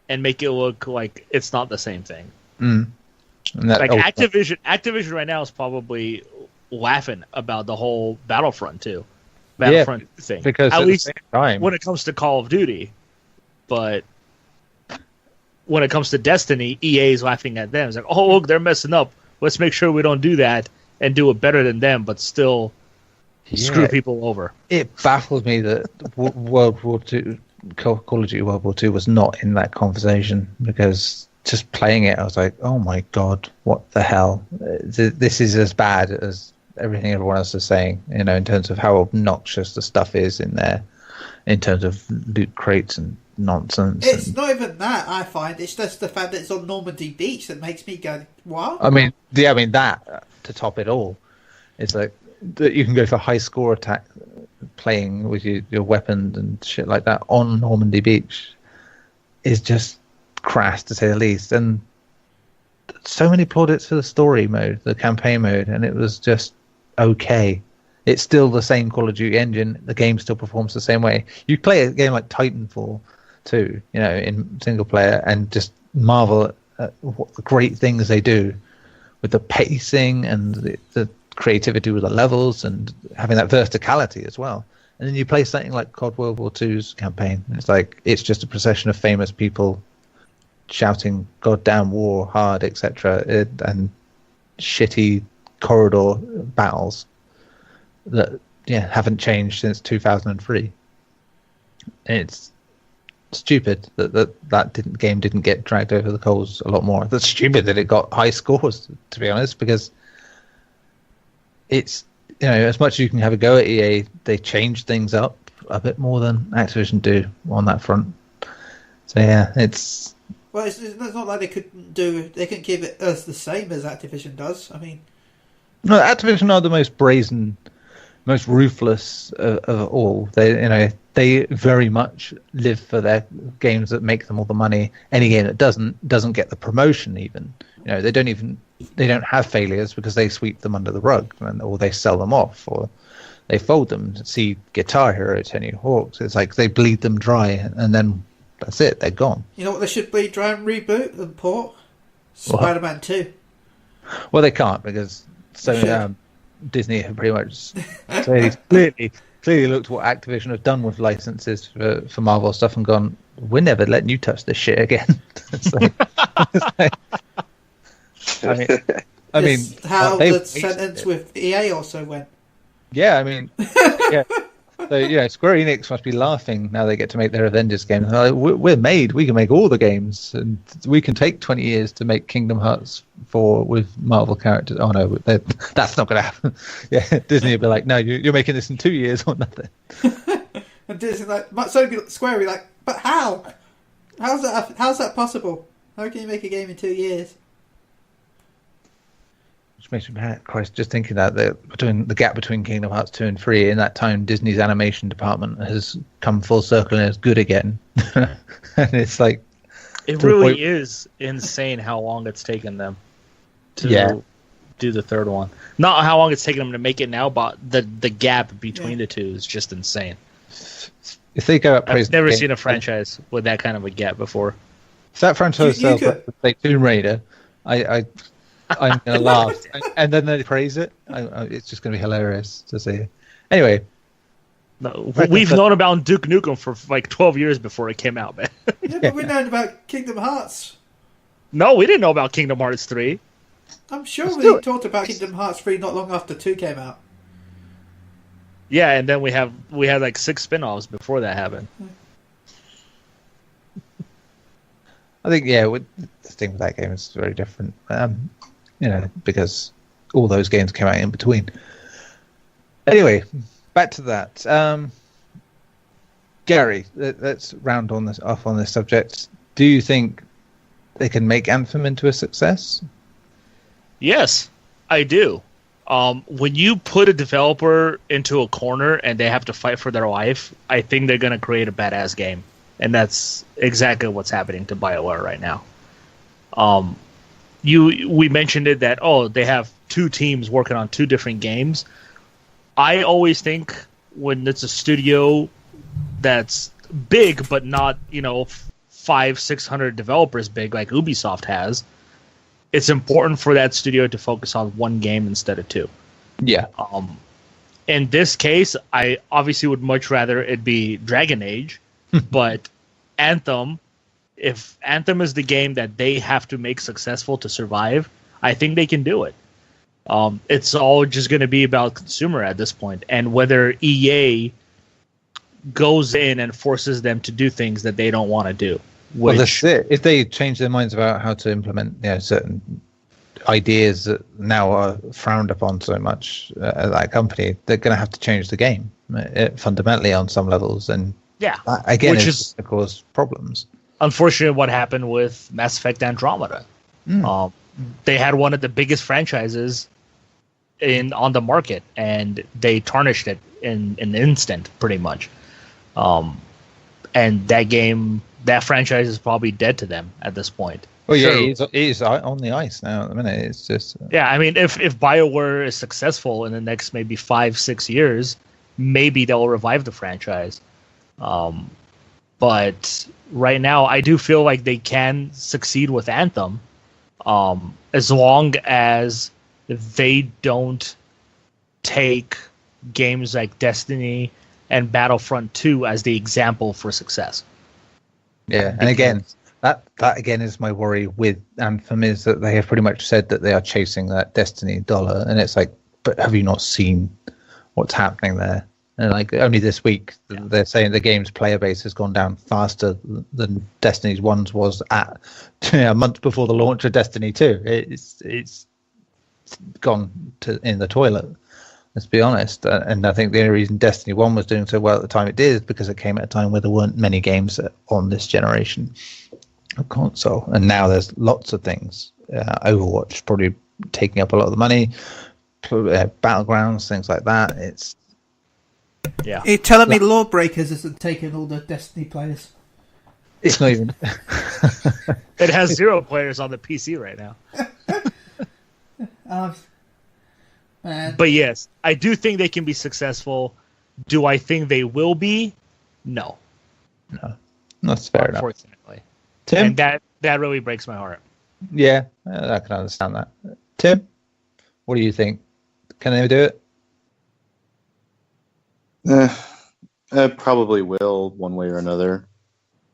and make it look like it's not the same thing. Like Activision right now is probably laughing about the whole Battlefront 2 thing. Because at least time, when it comes to Call of Duty. But when it comes to Destiny, EA is laughing at them. It's like, oh, look, they're messing up. Let's make sure we don't do that and do it better than them, but still screw people over. It baffles me that World War II, Call of Duty World War II was not in that conversation, because just playing it, I was like, oh my god, what the hell? This is as bad as everything everyone else is saying, in terms of how obnoxious the stuff is in there, in terms of loot crates and nonsense. It's not even that, I find. It's just the fact that it's on Normandy Beach that makes me go, what? I mean, that to top it all, it's like that you can go for high score attack playing with your weapons and shit like that on Normandy Beach is just crass, to say the least. And so many plaudits for the story mode, the campaign mode, and it was just okay. It's still the same Call of Duty engine. The game still performs the same way. You play a game like Titanfall 2, in single player, and just marvel at what the great things they do with the pacing and the creativity with the levels and having that verticality as well. And then you play something like COD World War II's campaign. It's just a procession of famous people shouting "Goddamn war, hard," etc., and shitty corridor battles that haven't changed since 2003. It's stupid that game didn't get dragged over the coals a lot more. That's stupid that it got high scores, to be honest, because it's as much as you can have a go at EA, they change things up a bit more than Activision do on that front. So it's well, it's not like they couldn't keep it as the same as Activision does. I mean, no, Activision are the most brazen, most ruthless of all. They very much live for their games that make them all the money. Any game that doesn't get the promotion even. They don't have failures because they sweep them under the rug, or they sell them off, or they fold them. See Guitar Hero, Tony Hawk's. It's like they bleed them dry, and then that's it. They're gone. You know what they should bleed dry and reboot and port? Spider-Man 2. Well, they can't, because Disney have pretty much clearly looked at what Activision have done with licenses for Marvel stuff and gone, we're never letting you touch this shit again. I mean, how the sentence with EA also went. Yeah, I mean, yeah. So Square Enix must be laughing now they get to make their Avengers game. We can make all the games, and we can take 20 years to make Kingdom Hearts 4 with Marvel characters. Oh no, that's not going to happen. Yeah, Disney will be like, no, you're making this in 2 years or nothing. And Disney Square will be like, but how? How's that possible? How can you make a game in 2 years? Which makes me mad, Christ, just thinking that between the gap between Kingdom Hearts 2 and 3, in that time, Disney's animation department has come full circle and is good again. And it's like... It really is insane how long it's taken them to do the third one. Not how long it's taken them to make it now, but the gap between the two is just insane. If they go up, I've never seen a franchise with that kind of a gap before. If that franchise sells like Tomb Raider, I'm going to laugh. And then they praise it. It's just going to be hilarious to see. Anyway. No, we've known about Duke Nukem for like 12 years before it came out, man. Yeah, but we known about Kingdom Hearts. No, we didn't know about Kingdom Hearts 3. I'm sure we talked about Kingdom Hearts 3 not long after 2 came out. Yeah, and then we had like 6 spin-offs before that happened. I think, the thing with that game is very different. Because all those games came out in between. Anyway, back to that. Garri, let's round off on this subject. Do you think they can make Anthem into a success? Yes, I do. When you put a developer into a corner and they have to fight for their life, I think they're going to create a badass game. And that's exactly what's happening to BioWare right now. We mentioned it that, they have 2 teams working on 2 different games. I always think when it's a studio that's big, but not, 500-600 developers big like Ubisoft has, it's important for that studio to focus on 1 game instead of 2. Yeah. In this case, I obviously would much rather it be Dragon Age, but Anthem, if Anthem is the game that they have to make successful to survive, I think they can do it. It's all just going to be about consumer at this point, and whether EA goes in and forces them to do things that they don't want to do. Well, that's it. If they change their minds about how to implement certain ideas that now are frowned upon so much at that company, they're going to have to change the game fundamentally on some levels, and that, again, which is going to cause problems. Unfortunately, what happened with Mass Effect Andromeda. They had one of the biggest franchises on the market, and they tarnished it in an instant, pretty much. And that franchise is probably dead to them at this point. Well, yeah, he's on the ice now at the minute. It's just... Yeah, I mean, if BioWare is successful in the next maybe 5-6 years, maybe they'll revive the franchise. But right now, I do feel like they can succeed with Anthem, as long as they don't take games like Destiny and Battlefront 2 as the example for success. Yeah, and again, that again is my worry with Anthem, is that they have pretty much said that they are chasing that Destiny dollar, and it's like, but have you not seen what's happening there? And like only this week, they're saying the game's player base has gone down faster than Destiny's ones was at a month before the launch of Destiny 2. It's gone in the toilet. Let's be honest. And I think the only reason Destiny 1 was doing so well at the time it did is because it came at a time where there weren't many games on this generation of console. And now there's lots of things. Overwatch probably taking up a lot of the money. Battlegrounds, things like that. Yeah. You're telling me Lawbreakers isn't taking all the Destiny players? It's not even... It has 0 players on the PC right now. But yes, I do think they can be successful. Do I think they will be? No. No. That's fair enough. Unfortunately. Tim? And that really breaks my heart. Yeah, I can understand that. Tim, what do you think? Can they do it? I probably will, one way or another.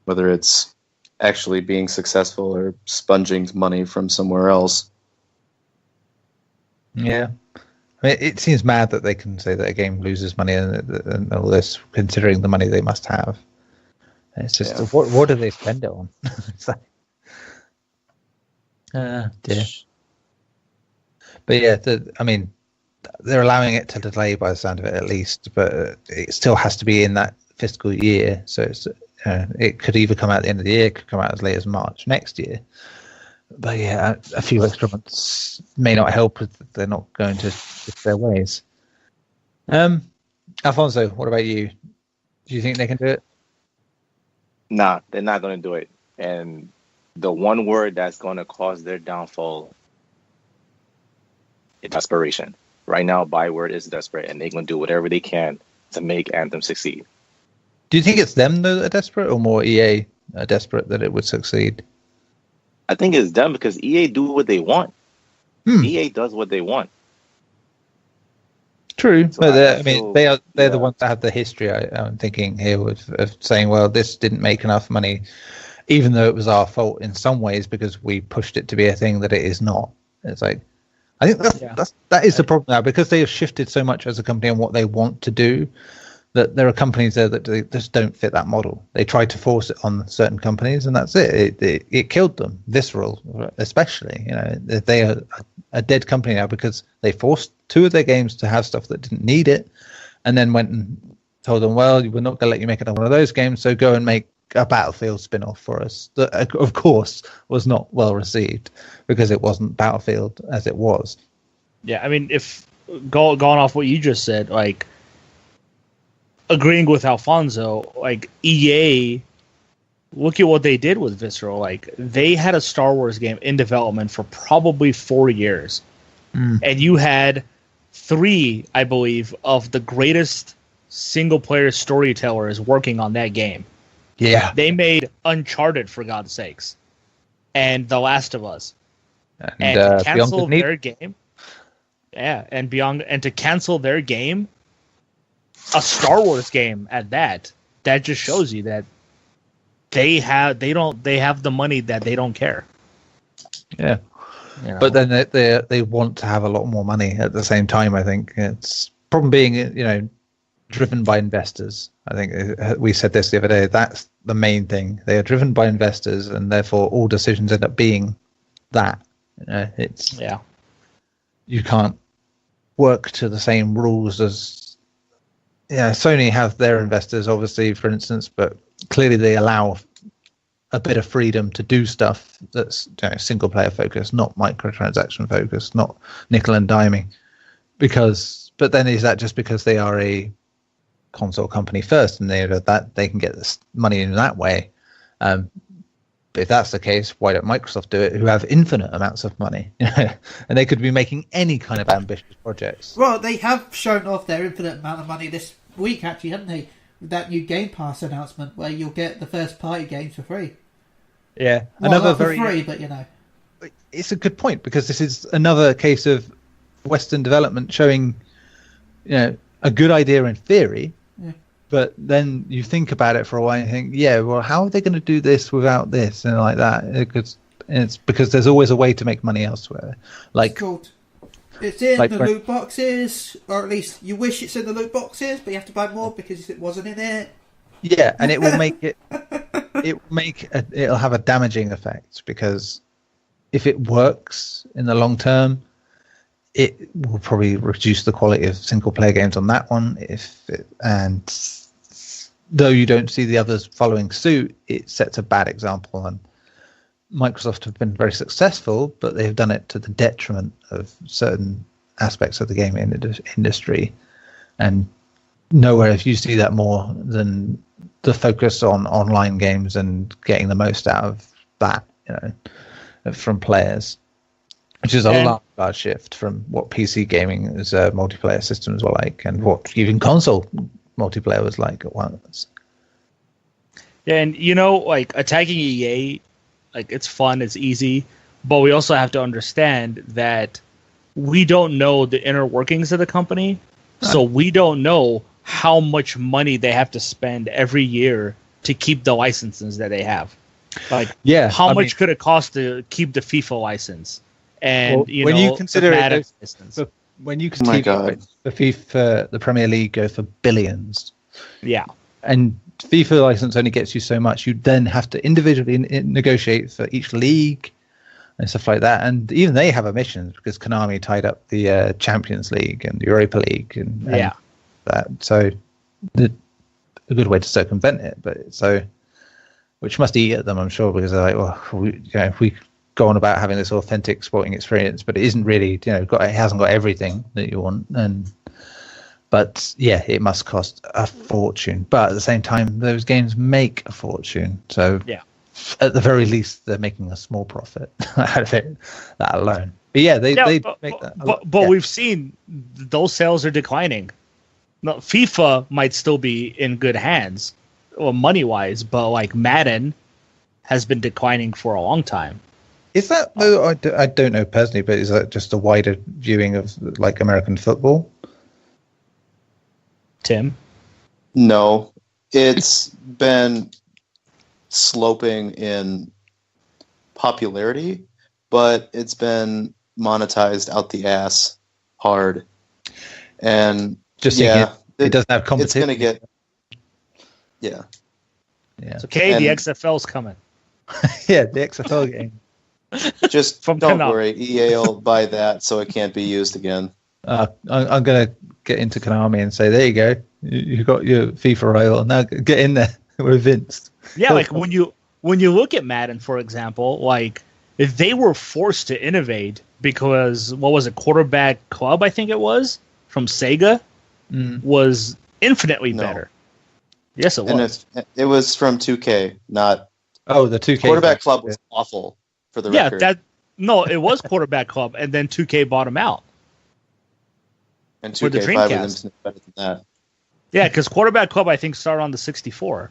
Whether it's actually being successful or sponging money from somewhere else. Yeah. I mean, it seems mad that they can say that a game loses money and all this, considering the money they must have. And it's just, what do they spend it on? It's like, dear. But yeah, I mean, they're allowing it to delay by the sound of it at least, but it still has to be in that fiscal year. So it's, it could either come out at the end of the year, it could come out as late as March next year. But yeah, a few extra months may not help if they're not going to shift their ways. Alfonso, what about you? Do you think they can do it? Nah, they're not going to do it. And the one word that's going to cause their downfall is desperation. Right now, Bioware is desperate, and they're going to do whatever they can to make Anthem succeed. Do you think it's them though that are desperate, or more EA are desperate that it would succeed? I think it's them because EA do what they want. EA does what they want. True, So but they're yeah. the ones that have the history. I'm thinking here of saying, well, this didn't make enough money, even though it was our fault in some ways because we pushed it to be a thing that it is not. It's like, I think that is the problem now, because they have shifted so much as a company on what they want to do, that there are companies there that they just don't fit that model. They try to force it on certain companies, and that's it. It killed them. Visceral, especially, they are a dead company now because they forced 2 of their games to have stuff that didn't need it, and then went and told them, well, we're not going to let you make another one of those games, so go and make a Battlefield spin-off for us. That, of course, was not well received because it wasn't Battlefield as it was. Yeah, I mean, if going off what you just said, like, agreeing with Alfonso, like, EA, look at what they did with Visceral. Like, they had a Star Wars game in development for probably 4 years. And you had 3, I believe, of the greatest single-player storytellers working on that game. Yeah. They made Uncharted, for God's sakes, and The Last of Us. And to cancel their game... Yeah, and to cancel their game, a Star Wars game at that just shows you that they have the money that they don't care. Yeah. But then they want to have a lot more money at the same time. I think it's problem being driven by investors. I think we said this the other day. That's the main thing. They are driven by investors, and therefore all decisions end up being that. You can't work to the same rules as Sony have their investors, obviously, for instance, but clearly they allow a bit of freedom to do stuff that's single player focused, not microtransaction focused, not nickel and diming. But then is that just because they are a console company first and that they can get this money in that way? But if that's the case, why don't Microsoft do it, who have infinite amounts of money? And they could be making any kind of ambitious projects. Well, they have shown off their infinite amount of money this week, actually, haven't they? With that new Game Pass announcement where you'll get the first party games for free. Yeah. Well, not for free, but It's a good point, because this is another case of Western development showing, a good idea in theory, but then you think about it for a while and think, well, how are they going to do this without this and like that? It's because there's always a way to make money elsewhere. Like, it's in the loot boxes, or at least you wish it's in the loot boxes, but you have to buy more because it wasn't in it. Yeah, and it will make it. It'll have a damaging effect, because if it works in the long term, it will probably reduce the quality of single player games on that one. And though you don't see the others following suit, it sets a bad example. And Microsoft have been very successful, but they've done it to the detriment of certain aspects of the gaming industry. And nowhere if you see that more than the focus on online games and getting the most out of that, from players, which is a large shift from what PC gaming as multiplayer systems were like, and what even console multiplayer was like at once. Yeah, and attacking EA, it's fun, it's easy, but we also have to understand that we don't know the inner workings of the company, so we don't know how much money they have to spend every year to keep the licenses that they have. How much could it cost to keep the FIFA license? And when you consider the FIFA, the Premier League go for billions. Yeah, and FIFA license only gets you so much. You then have to individually negotiate for each league and stuff like that. And even they have omissions, because Konami tied up the Champions League and the Europa League and that. So a good way to circumvent it, which must eat at them, I'm sure, because they're like, well, go on about having this authentic sporting experience, but it isn't really, it hasn't got everything that you want. But yeah, it must cost a fortune. But at the same time, those games make a fortune. So yeah, at the very least, they're making a small profit out of it, that alone. But yeah, they make that. But we've seen those sales are declining. No, FIFA might still be in good hands, well, money-wise, but like Madden has been declining for a long time. Is that, I don't know personally, but is that just a wider viewing of like American football? Tim? No, it's been sloping in popularity, but it's been monetized out the ass hard. And just it doesn't have competition. It's going to get, yeah. It's okay, the XFL's coming. Yeah, the XFL game. Just don't worry, EA will buy that so it can't be used again. I'm going to get into Konami and say, there you go, you got your FIFA rival, now get in there. We're Vince. Yeah, like when you look at Madden, for example, like if they were forced to innovate because, what was it, Quarterback Club, I think it was, from Sega, was infinitely better. Yes, it was. And it was from 2K, not... Oh, the 2K. Quarterback Club was awful, for the record. Yeah, it was Quarterback Club, and then 2K bought them out. And 2K5 was better than that. Yeah, because Quarterback Club, I think, started on the 64.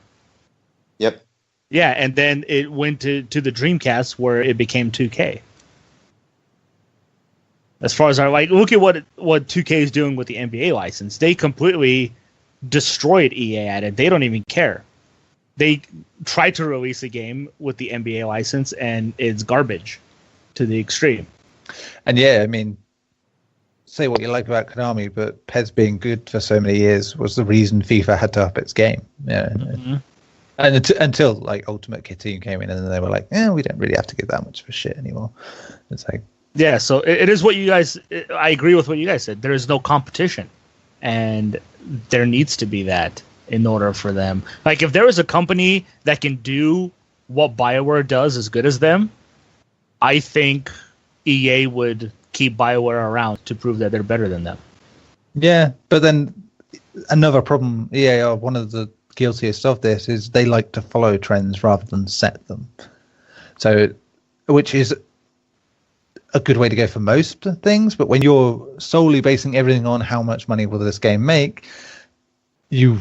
Yep. Yeah, and then it went to the Dreamcast where it became 2K. As far as look at what 2K is doing with the NBA license. They completely destroyed EA at it. They don't even care. They tried to release a game with the NBA license, and it's garbage to the extreme. And yeah, I mean, say what you like about Konami, but PES being good for so many years was the reason FIFA had to up its game. Yeah. Mm-hmm. And until like Ultimate Team came in, and then they were like, we don't really have to give that much for shit anymore. It's like, yeah, so it is what you guys. I agree with what you guys said. There is no competition, and there needs to be that in order for them. Like, if there was a company that can do what Bioware does as good as them, I think EA would keep Bioware around to prove that they're better than them. Yeah, but then another problem, EA are one of the guiltiest of this, is they like to follow trends rather than set them. So, which is a good way to go for most things, but when you're solely basing everything on how much money will this game make, you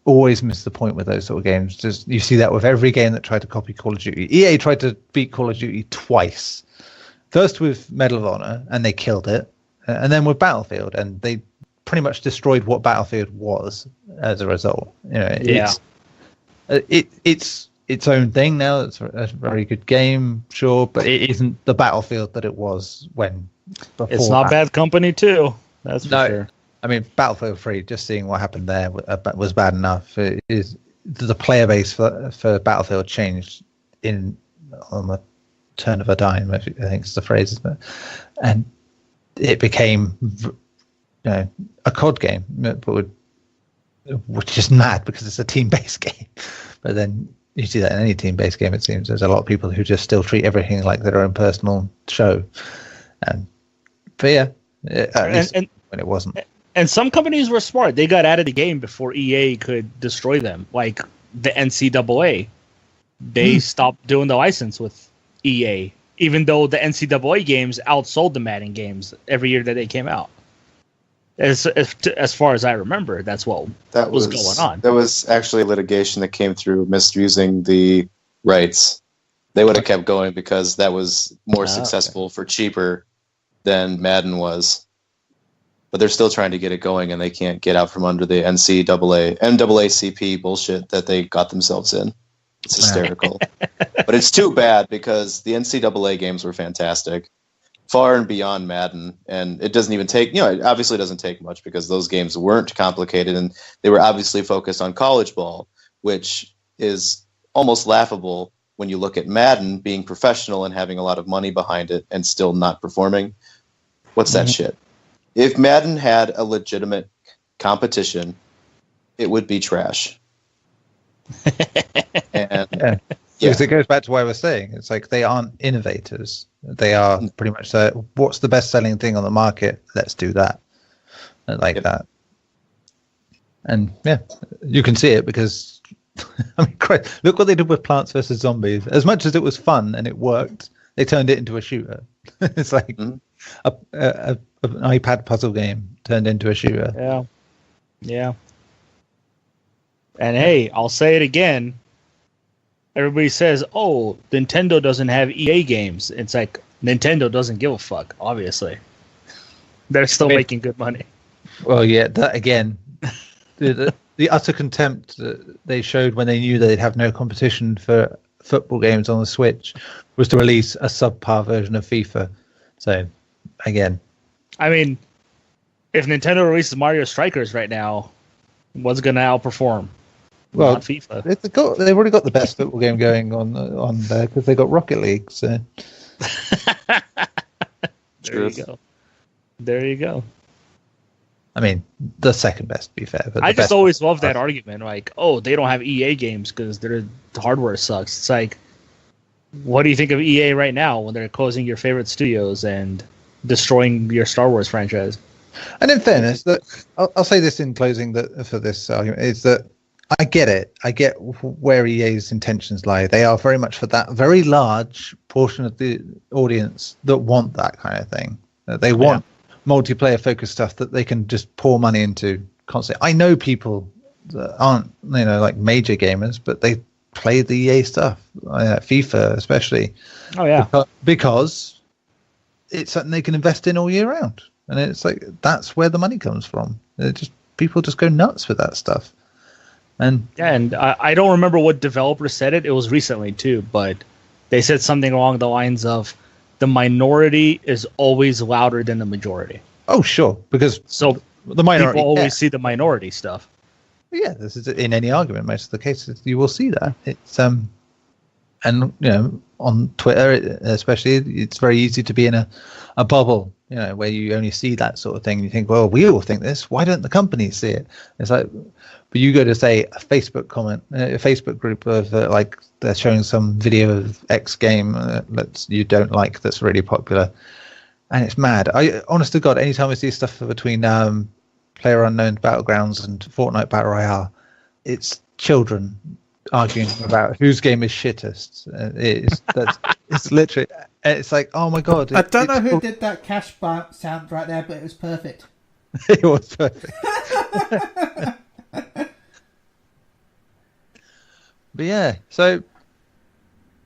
always miss the point with those sort of games. Just you see that with every game that tried to copy Call of Duty. EA tried to beat Call of Duty twice. First with Medal of Honor, and they killed it, and then with Battlefield, and they pretty much destroyed what Battlefield was as a result. It's its own thing now. It's a very good game, sure, but it isn't the Battlefield that it was when. It's not Bad Company 2. That's for sure. I mean, Battlefield 3, just seeing what happened there was bad enough. It is the player base for Battlefield changed on the turn of a dime, I think is the phrase, and it became a COD game, which is mad because it's a team-based game. But then you see that in any team-based game, it seems. There's a lot of people who just still treat everything like their own personal show. But yeah, at least when it wasn't. And some companies were smart. They got out of the game before EA could destroy them. Like the NCAA. They stopped doing the license with EA, even though the NCAA games outsold the Madden games every year that they came out. As far as I remember, that's what was going on. There was actually litigation that came through misusing the rights. They would have kept going because that was more successful for cheaper than Madden was. But they're still trying to get it going, and they can't get out from under the NAACP bullshit that they got themselves in. It's hysterical. But it's too bad because the NCAA games were fantastic, far and beyond Madden. And it doesn't even take, it obviously doesn't take much because those games weren't complicated and they were obviously focused on college ball, which is almost laughable when you look at Madden being professional and having a lot of money behind it and still not performing. What's that shit? If Madden had a legitimate competition, it would be trash. And Because it goes back to what I was saying. It's like they aren't innovators. They are pretty much what's the best-selling thing on the market? Let's do that. Like that. And yeah, you can see it because I mean, look what they did with Plants vs Zombies. As much as it was fun and it worked, they turned it into a shooter. It's like an iPad puzzle game turned into a shooter. Yeah. And hey, I'll say it again. Everybody says, "Oh, Nintendo doesn't have EA games." It's like Nintendo doesn't give a fuck. Obviously, they're still making good money. Well, yeah, that again, the utter contempt that they showed when they knew they'd have no competition for football games on the Switch was to release a subpar version of FIFA. So, again, I mean, if Nintendo releases Mario Strikers right now, what's going to outperform? Well, not FIFA. They've already got the best football game going on there because they got Rocket League. So There you go. I mean, the second best, to be fair. But I just always love that argument. Like, oh, they don't have EA games because their hardware sucks. It's like, what do you think of EA right now when they're closing your favorite studios and destroying your Star Wars franchise? And in fairness, I'll say this in closing for this argument is that I get it. I get where EA's intentions lie. They are very much for that very large portion of the audience that want that kind of thing. They want multiplayer focused stuff that they can just pour money into constantly. I know people that aren't, like major gamers, but they play the EA stuff, FIFA especially. Oh yeah, because it's something they can invest in all year round, and it's like that's where the money comes from. People just go nuts with that stuff. And I don't remember what developer said it. It was recently too, but they said something along the lines of the minority is always louder than the majority. Oh, sure, because the minority people always see the minority stuff. Yeah, this is in any argument. Most of the cases you will see that. It's and on Twitter especially, it's very easy to be in a bubble, where you only see that sort of thing. You think, well, we all think this. Why don't the companies see it? It's like, but you go to say a Facebook comment, a Facebook group of like they're showing some video of X game that you don't like that's really popular, and it's mad. Honest to God, anytime I see stuff between PlayerUnknown's Battlegrounds and Fortnite Battle Royale, it's children arguing about whose game is shittest. It's literally. It's like, oh my God! I don't know who did that cash bar sound right there, but it was perfect. It was perfect. But yeah, so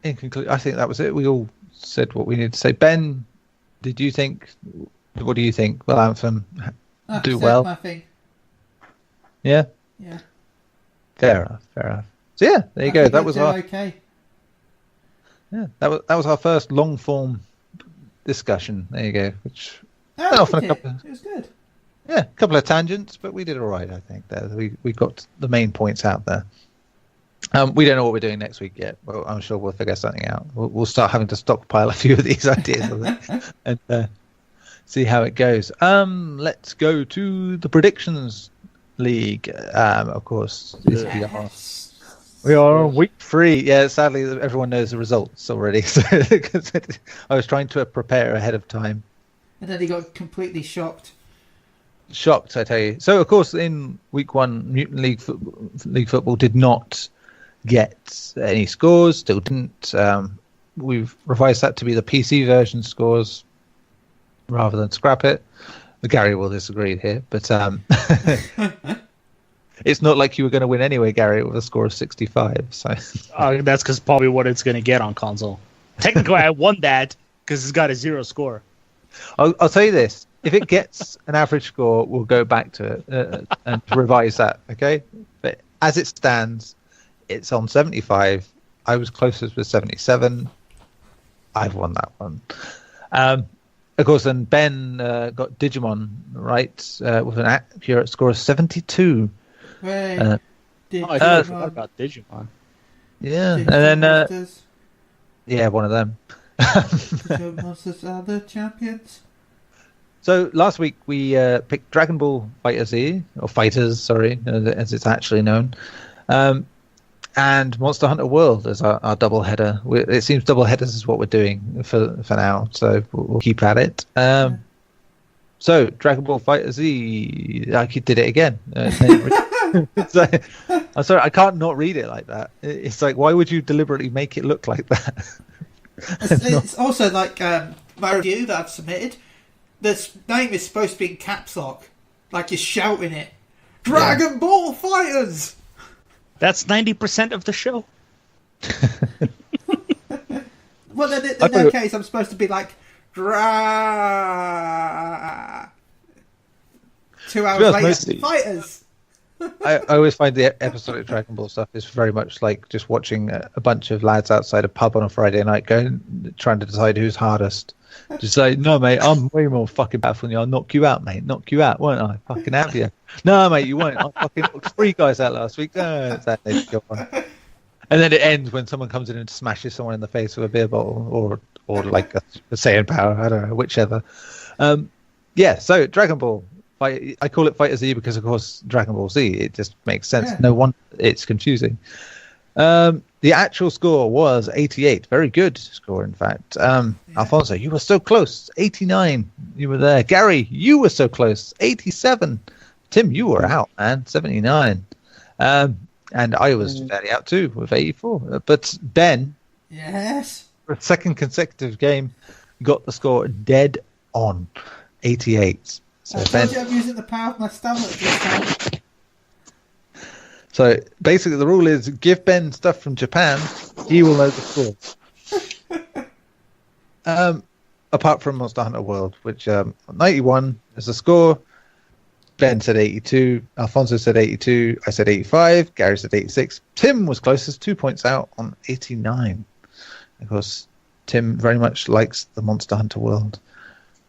in conclusion, I think that was it. We all said what we needed to say. Ben, what do you think? Will Anthem do well? Nothing. Yeah. Yeah. Fair enough. So yeah, there you go. That was our okay. Yeah, that was our first long form discussion. There you go. Which it was good. Yeah, a couple of tangents, but we did all right. I think there we got the main points out there. We don't know what we're doing next week yet. Well, I'm sure we'll figure something out. We'll start having to stockpile a few of these ideas and see how it goes. Let's go to the predictions league. Of course, we are on week 3. Yeah, sadly, everyone knows the results already. So I was trying to prepare ahead of time. And then he got completely shocked. Shocked, I tell you. So, of course, in week 1, Mutant League Football did not get any scores. Still didn't. We've revised that to be the PC version scores rather than scrap it. Garri will disagree here, but it's not like you were going to win anyway, Garri, with a score of 65. So that's because probably what it's going to get on console. Technically, I won that because it's got a 0 score. I'll tell you this. If it gets an average score, we'll go back to it and revise that, okay? But as it stands, it's on 75. I was closest with 77. I've won that one. Of course, then Ben got Digimon right with an accurate score of 72. Right. I forgot about Digimon. Yeah, and then yeah, one of them. Digimon are the champions. So last week we picked Dragon Ball Fighter Z, or Fighters, sorry, as it's actually known. And Monster Hunter World as our double header. It seems double headers is what we're doing for now, so we'll keep at it. So Dragon Ball Fighter Z, I did it again. So, I'm sorry, I can't not read it like that. It's like, why would you deliberately make it look like that? It's also like my review that I've submitted. The name is supposed to be in caps lock, like you're shouting it. Dragon Ball Fighters. That's 90% of the show. Well, in that case, I'm supposed to be like, 2 hours later, Fighters. I always find the episodic Dragon Ball stuff is very much like just watching a bunch of lads outside a pub on a Friday night trying to decide who's hardest. Just say, no, mate, I'm way more fucking powerful than you. I'll knock you out, mate. Knock you out, won't I? Fucking have you. No, mate, you won't. I fucking knocked 3 guys out last week. And then it ends when someone comes in and smashes someone in the face with a beer bottle or like a Saiyan power. I don't know, whichever. So Dragon Ball. I call it Fighter Z because, of course, Dragon Ball Z. It just makes sense. Yeah. No wonder it's confusing. The actual score was 88. Very good score, in fact. Alfonso, you were so close. 89. You were there. Garri, you were so close. 87. Tim, you were out, man. 79. And I was fairly out too with 84. But Ben, yes, for a second consecutive game, got the score dead on. 88. So I told you I'm using the power of my stomach this time. So basically, the rule is give Ben stuff from Japan, he will know the score. Apart from Monster Hunter World, which 91 is the score. Ben said 82, Alfonso said 82, I said 85, Garri said 86. Tim was closest, 2 points out on 89. Of course, Tim very much likes the Monster Hunter World.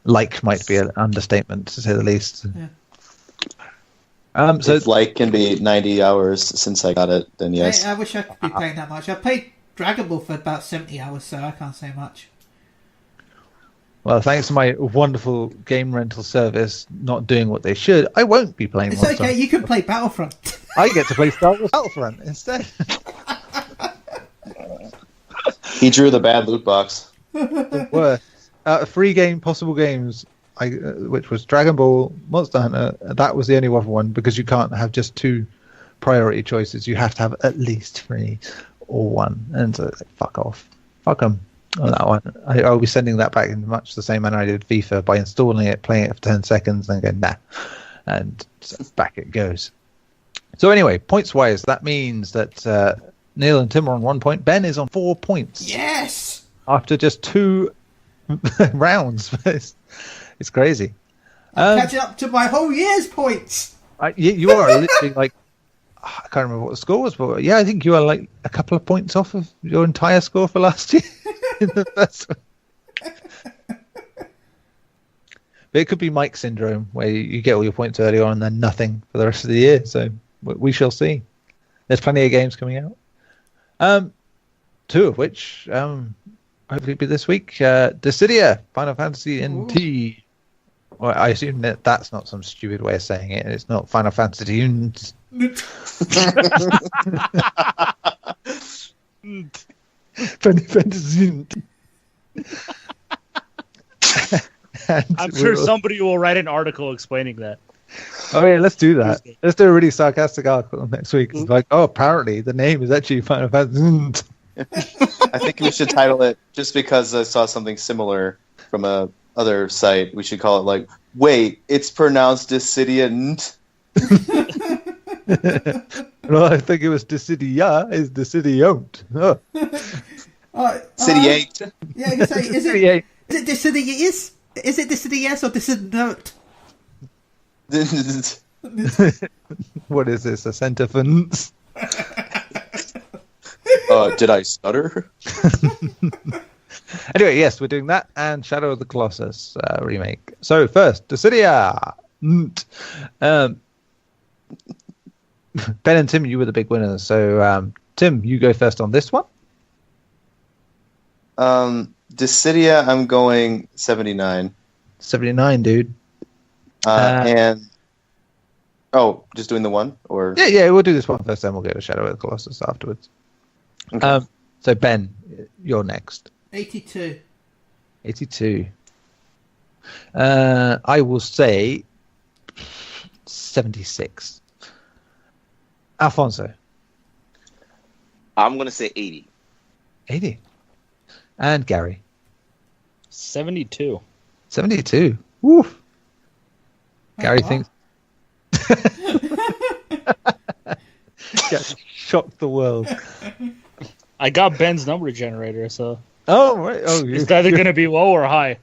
Like might be an understatement, to say the least. Yeah. So if like can be 90 hours since I got it, then yes. I wish I could be playing that much. I played Dragon Ball for about 70 hours, so I can't say much. Well, thanks to my wonderful game rental service not doing what they should, I won't be playing It's okay, you can play Battlefront. I get to play Star Wars Battlefront instead. He drew the bad loot box. The worst. 3 possible games, which was Dragon Ball, Monster Hunter. That was the only other one because you can't have just 2 priority choices. You have to have at least 3 or 1. And so, fuck off. Fuck them on that one. I'll be sending that back in much the same manner I did FIFA by installing it, playing it for 10 seconds, and then going, nah. And so back it goes. So anyway, points-wise, that means that Neil and Tim are on 1 point. Ben is on 4 points. Yes! After just 2 rounds. It's crazy. Catching up to my whole year's points. You are literally like, I can't remember what the score was, but yeah, I think you are like a couple of points off of your entire score for last year in the first one. But it could be Mike syndrome, where you get all your points early on and then nothing for the rest of the year. So we shall see. There's plenty of games coming out. 2 of which hopefully be this week. Dissidia, Final Fantasy NT. Well, I assume that that's not some stupid way of saying it. It's not Final Fantasy NT. Final Fantasy NT. I'm sure somebody will write an article explaining that. Oh yeah, let's do that. Let's do a really sarcastic article next week. It's like, apparently the name is actually Final Fantasy. I think we should title it, just because I saw something similar from a other site, we should call it like, wait, it's pronounced Dissidia. Well, I think it was Dissidia is Dissidiont. Oh. City 8. Yeah, you can say, is it Dissidias? Is it Dissidias or Dissidiont? What is this, a sentence? Did I stutter? Anyway, yes, we're doing that and Shadow of the Colossus remake. So first, Dissidia. Ben and Tim, you were the big winners. So Tim, you go first on this one. Dissidia, I'm going 79. 79, dude. And Oh, just doing the one, or Yeah, we'll do this one first, then we'll go to Shadow of the Colossus afterwards. Okay. So Ben, you're next. 82. 82. I will say 76. Alfonso. I'm gonna say 80. 80. And Garri. 72. 72. Woof. Garri wow. thinks. Garri shocked the world. I got Ben's number generator, so Oh, right. Oh, it's either going to be low or high.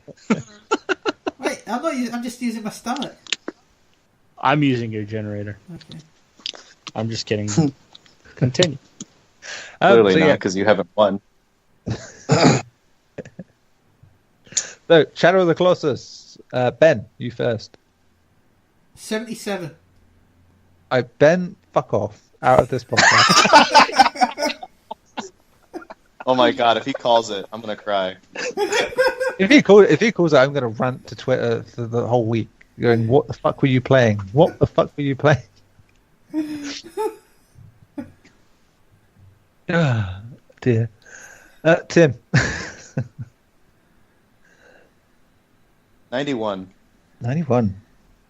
Wait, I'm just using my stomach. I'm using your generator. Okay. I'm just kidding. Continue. clearly so not yeah. because you haven't won. So, Shadow of the Colossus. Ben, you first. 77. Ben, fuck off. Out of this podcast. Oh my god! If he calls it, I'm gonna cry. If he calls it, I'm going to rant to Twitter for the whole week, going, "What the fuck were you playing? What the fuck were you playing?" Ah, dear. Tim. 91. 91.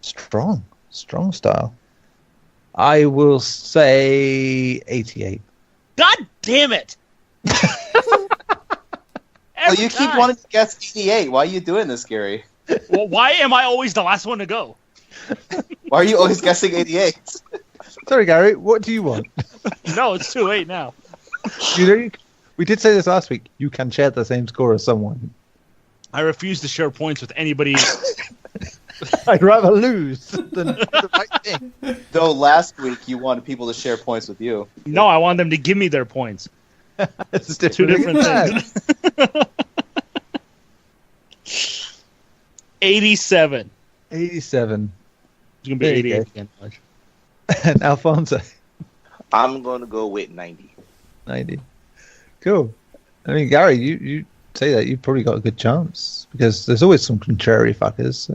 Strong style. I will say 88. God damn it! Well, you keep wanting to guess 88. Why are you doing this, Gary? Well, why am I always the last one to go? Why are you always guessing 88? Sorry, Garri. What do you want? No, it's too late now. We did say this last week. You can share the same score as someone. I refuse to share points with anybody. I'd rather lose than the right thing. Though last week you wanted people to share points with you. No, I want them to give me their points. It's Two different things. 87. 87. It's gonna be There you 88 go. again. Watch. And Alfonso. I'm gonna go with 90. 90. Cool. I mean, Garri, you say that you've probably got a good chance because there's always some contrary fuckers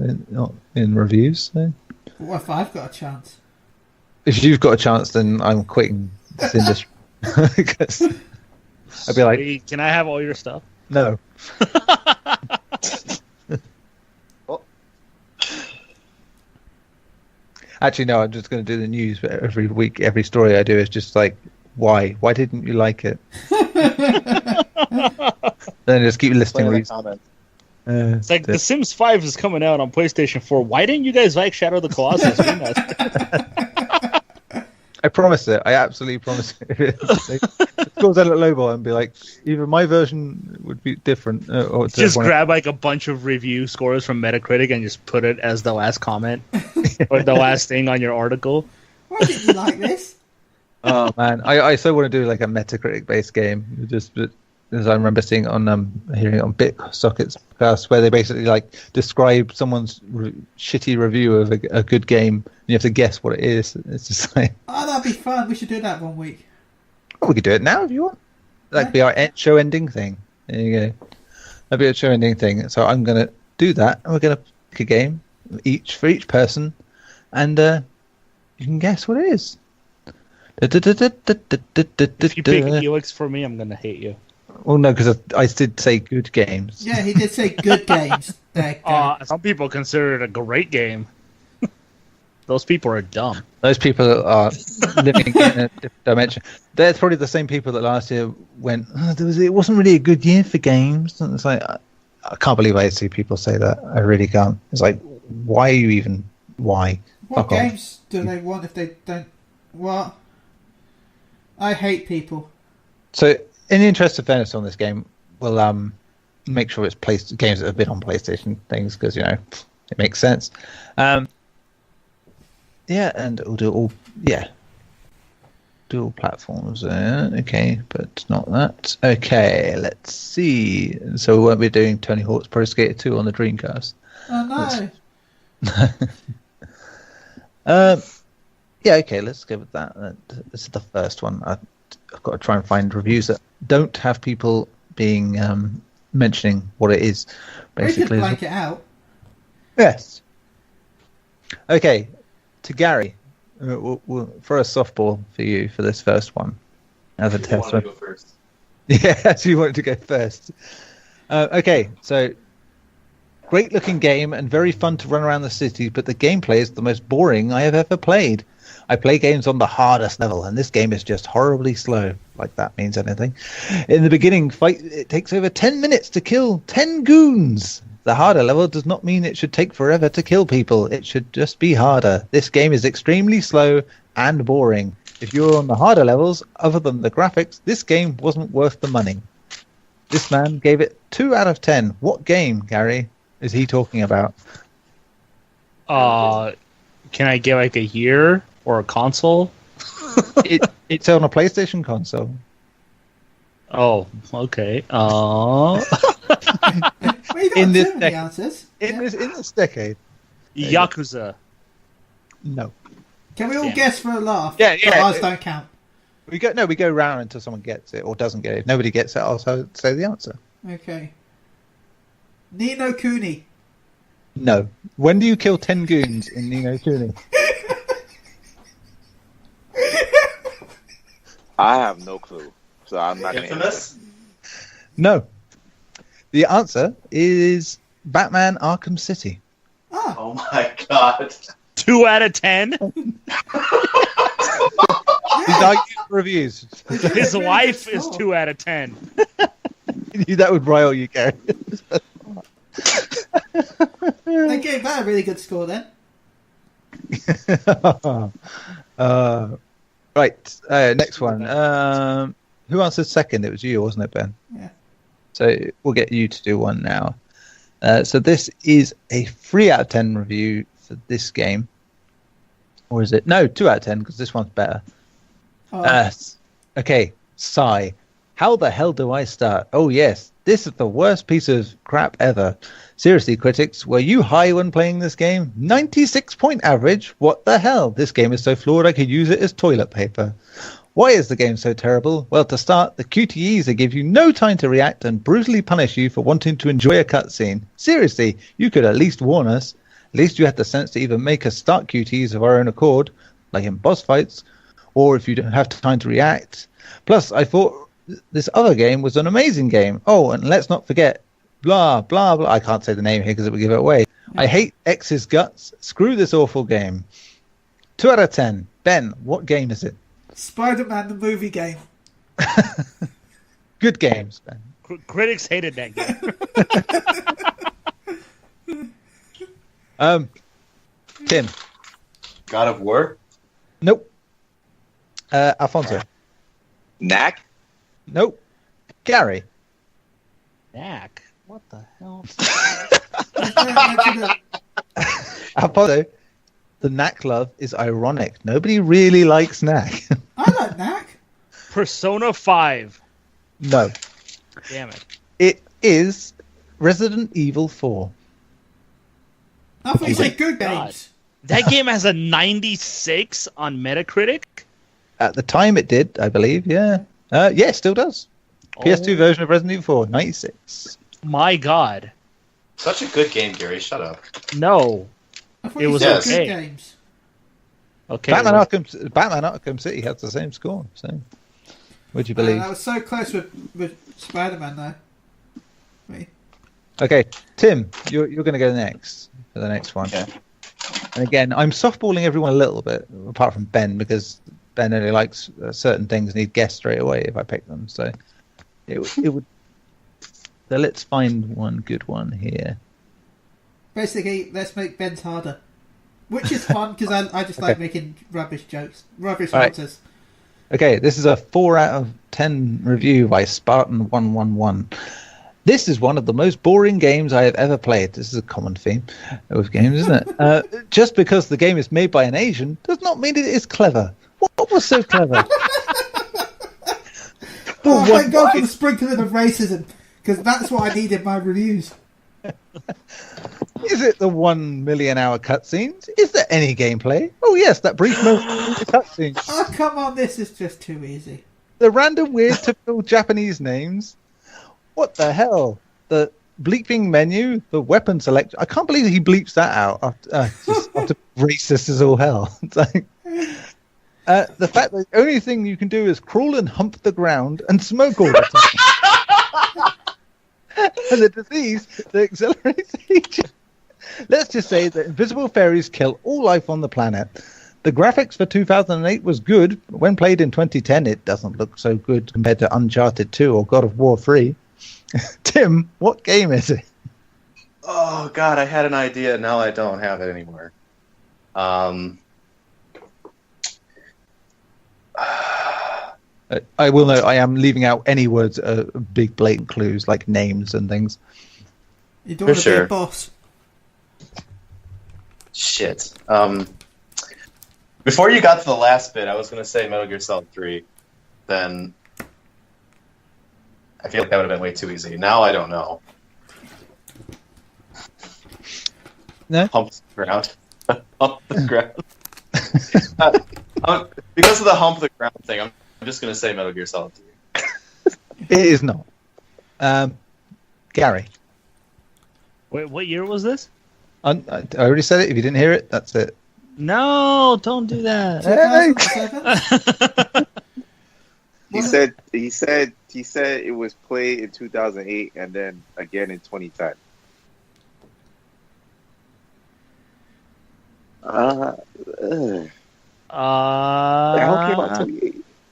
in reviews. So. What if I've got a chance? If you've got a chance, then I'm quitting this industry. Because I'd be like, Hey, can I have all your stuff? no. Oh. Actually, no, I'm just going to do the news, but every week, every story I do is just like, why? Why didn't you like it? Then just keep listing Play in the reasons. comments. It's like The Sims 5 is coming out on PlayStation 4. Why didn't you guys like Shadow of the Colossus? I promise it. I absolutely promise it. It goes out at Lowball and be like, either my version would be different, or to Just everyone grab like a bunch of review scores from Metacritic and just put it as the last comment or the last thing on your article. Why didn't you like this? Oh man, I so want to do like a Metacritic-based game. But as I remember seeing on hearing it on BitSockets podcast, where they basically like describe someone's shitty review of a good game, and you have to guess what it is. It's just like, Oh, that'd be fun. We should do that one week. oh, we could do it now if you want. That'd be our show ending thing. There you go. That'd be a show ending thing. So I'm gonna do that, and we're gonna pick a game for each person, and you can guess what it is. If you pick Helix for me, I'm gonna hate you. Well, no, because I did say good games. Yeah, he did say good games. There, Some people consider it a great game. Those people are dumb. Those people are living in a different dimension. They're probably the same people that last year went, it wasn't really a good year for games. And it's like, I can't believe I see people say that. I really can't. It's like, why are you even? Why? What Fuck off. games do they want if they don't? What? I hate people. So, in the interest of fairness on this game, we'll make sure it's games that have been on PlayStation things because it makes sense. Yeah, and we'll do all dual platforms. Okay, but not that. Okay, let's see. So we won't be doing Tony Hawk's Pro Skater 2 on the Dreamcast. Oh no! Yeah, okay, let's go with that. This is the first one. I've got to try and find reviews that don't have people being mentioning what it is. We could Basically, blank it out. yes. Okay, to Garri, we'll throw a softball for you for this first one as a You test want to one. go first. Yeah, so you wanted to go first. Okay, so great looking game and very fun to run around the city, but the gameplay is the most boring I have ever played. I play games on the hardest level, and this game is just horribly slow, like that means anything. In the beginning fight, it takes over 10 minutes to kill 10 goons. The harder level does not mean it should take forever to kill people. It should just be harder. This game is extremely slow and boring. If you're on the harder levels, other than the graphics, this game wasn't worth the money. This man gave it 2 out of 10. What game, Garri, is he talking about? Can I get like a year or a console? It's on a PlayStation console. Oh, okay. Well, you got In this too many decade. answers. In Yeah. this decade. Yakuza. No. Can we all Damn. guess for a laugh? Yeah, But yeah. ours don't count. We go round until someone gets it or doesn't get it. If nobody gets it, I'll say the answer. Okay. Ni no Kuni. No. When do you kill 10 goons in Ni no Kuni? I have no clue, so I'm not going to answer. Infamous? No. The answer is Batman Arkham City. Ah, Oh my god. 2 out of 10. These are good reviews. His wife is 2 out of 10. That would rile you, Gary. they gave that a really good score then. Right. Next one. Who answered second? It was you, wasn't it, Ben? Yeah. So we'll get you to do one now. So this is a 3 out of 10 review for this game. Or is it? No, 2 out of 10 because this one's better. Oh, Okay, sigh. How the hell do I start? Oh yes, this is the worst piece of crap ever. Seriously, critics, were you high when playing this game? 96-point average? What the hell? This game is so flawed I could use it as toilet paper. Why is the game so terrible? Well, to start, the QTEs that give you no time to react and brutally punish you for wanting to enjoy a cutscene. Seriously, you could at least warn us. At least you had the sense to even make us start QTEs of our own accord, like in boss fights, or if you don't have time to react. Plus, I thought this other game was an amazing game. Oh, and let's not forget, blah, blah, blah. I can't say the name here because it would give it away. I hate X's guts. Screw this awful game. 2 out of 10. Ben, what game is it? Spider-Man the movie game. Good games, Ben. Critics hated that game. Tim. God of War? Nope. Alfonso. Knack? Nope. Garri. Knack. What the hell? Alfonso. The Knack love is ironic. Nobody really likes Knack. I like Knack. Persona 5. No. Damn it. It is Resident Evil 4. I thought you Oh my said good God. games. That game has a 96 on Metacritic? At the time it did, I believe, yeah. Yeah, it still does. PS2 version of Resident Evil 4, 96. My God. Such a good game, Gary. Shut up. No. I thought It you was said okay. good games. Okay. Batman well, Arkham City has the same score, so would you believe? I was so close with Spider-Man though. Me. Okay, Tim, you're going to go next for the next one. Okay. And again, I'm softballing everyone a little bit, apart from Ben, because Ben only likes certain things and he'd guess straight away if I pick them. So it would. So let's find one good one here. Basically, let's make Ben's harder. Which is fun, because I just like making rubbish jokes. Rubbish All right. answers. Okay, this is a 4 out of 10 review by Spartan111. This is one of the most boring games I have ever played. This is a common theme with games, isn't it? Just because the game is made by an Asian does not mean it is clever. What was so clever? Oh, thank God for the sprinkling of racism, because that's what I need in my reviews. Is it the 1 million hour cutscenes? Is there any gameplay? Oh yes, that brief moment of the cutscenes. Oh, come on, this is just too easy. The random weird typical Japanese names. What the hell? The bleeping menu, the weapon selection. I can't believe he bleeps that out after racist as all hell. It's like, The fact that the only thing you can do is crawl and hump the ground and smoke all the time. And the disease that accelerates aging. Let's just say that invisible fairies kill all life on the planet. The graphics for 2008 was good, but when played in 2010, it doesn't look so good compared to Uncharted 2 or God of War 3. Tim, what game is it? Oh God, I had an idea. Now I don't have it anymore. I will note I am leaving out any words, big blatant clues like names and things. You don't want to be a boss. Shit. Before you got to the last bit, I was going to say Metal Gear Solid 3. Then I feel like that would have been way too easy. Now I don't know. No? Hump the ground. Hump the ground. Because of the hump the ground thing, I'm just going to say Metal Gear Solid 3. It is not. Garri. Wait, what year was this? I already said it. If you didn't hear it, that's it. No, don't do that. 2007? He said it was played in 2008 and then again in 2010.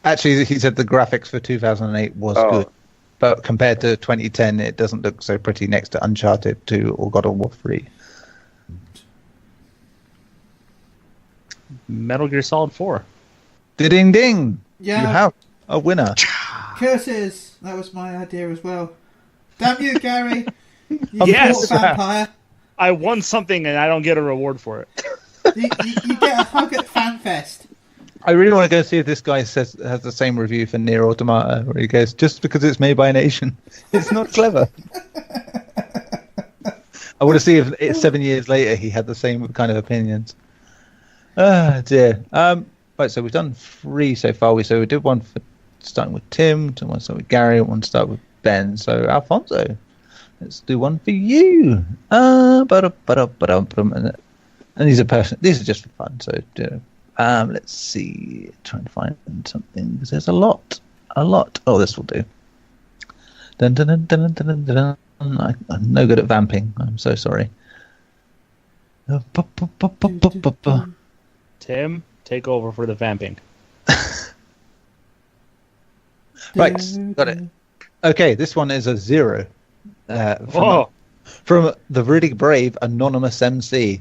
Actually, he said the graphics for 2008 was good, but compared to 2010, it doesn't look so pretty next to Uncharted 2 or God of War 3. Metal Gear Solid 4. Ding ding! Yeah. You have a winner. Curses! That was my idea as well. Damn you, Garri! You Yes! vampire. I won something and I don't get a reward for it. You get a hug at FanFest. I really want to go see if this guy has the same review for Nier Automata, where he goes, just because it's made by an Asian, it's not clever. I want to see if 7 years later he had the same kind of opinions. Ah, dear. Right, so we've done 3 so far. We did one for starting with Tim, one start with Garri, one start with Ben. So Alfonso, let's do one for you. And these are just for fun. So let's see. Trying to find something because there's a lot. Oh, this will do. Dun, dun, dun, dun, dun, dun, dun. I'm no good at vamping. I'm so sorry. Tim, take over for the vamping. Right, got it. Okay, this one is a 0. From the really brave Anonymous MC.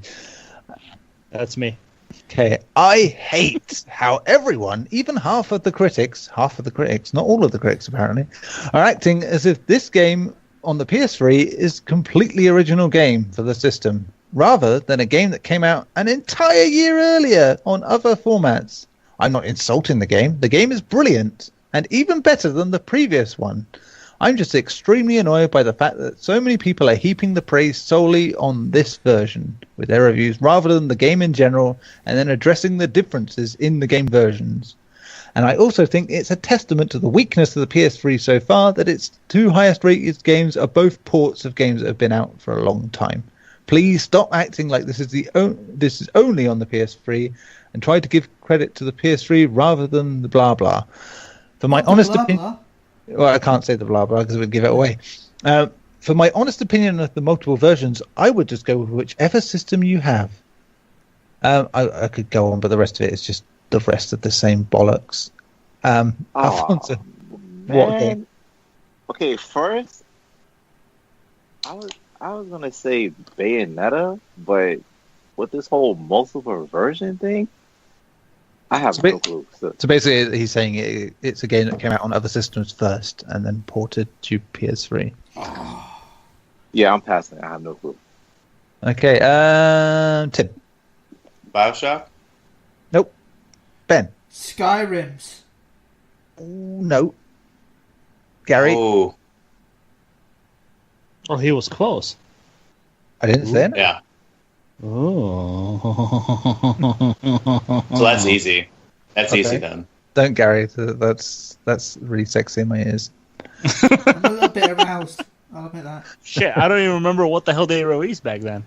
That's me. Okay, I hate how everyone, even half of the critics, not all of the critics apparently, are acting as if this game on the PS3 is completely original game for the system, rather than a game that came out an entire year earlier on other formats. I'm not insulting the game. The game is brilliant, and even better than the previous one. I'm just extremely annoyed by the fact that so many people are heaping the praise solely on this version with their reviews, rather than the game in general, and then addressing the differences in the game versions. And I also think it's a testament to the weakness of the PS3 so far that its 2 highest rated games are both ports of games that have been out for a long time. Please stop acting like this is only on the PS3, and try to give credit to the PS3 rather than the blah blah. For my honest opinion, well, I can't say the blah blah because it would give it away. For my honest opinion of the multiple versions, I would just go with whichever system you have. I could go on, but the rest of it is just the rest of the same bollocks. Alfonso, what game? Okay, first, I was gonna say Bayonetta, but with this whole multiple version thing, I have no clue. So basically, he's saying it's a game that came out on other systems first and then ported to PS3. Yeah, I'm passing it. I have no clue. Okay, Tim. BioShock? Nope. Ben. Skyrims. No. Garri. Oh, he was close. I didn't say it. Yeah. Oh. So that's easy. That's Okay. easy then. Don't, Garri. That's really sexy in my ears. I'm a little bit aroused. I'll admit that. Shit, I don't even remember what the hell they released back then.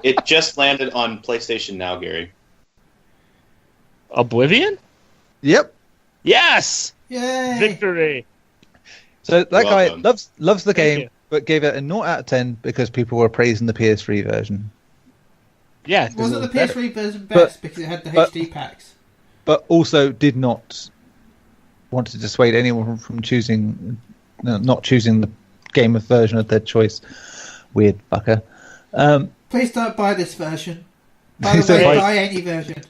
It just landed on PlayStation Now, Gary. Oblivion? Yep. Yes! Yay! Victory! So that guy Welcome. loves the Thank game, you. but gave it a 0 out of 10 because people were praising the PS3 version. Yeah. 'cause Wasn't it the was better. PS3 version best because it had the HD packs? But also did not want to dissuade anyone from choosing, not choosing the Game of version of their choice. Weird fucker. Please don't buy this version. By the So way, like- buy any version.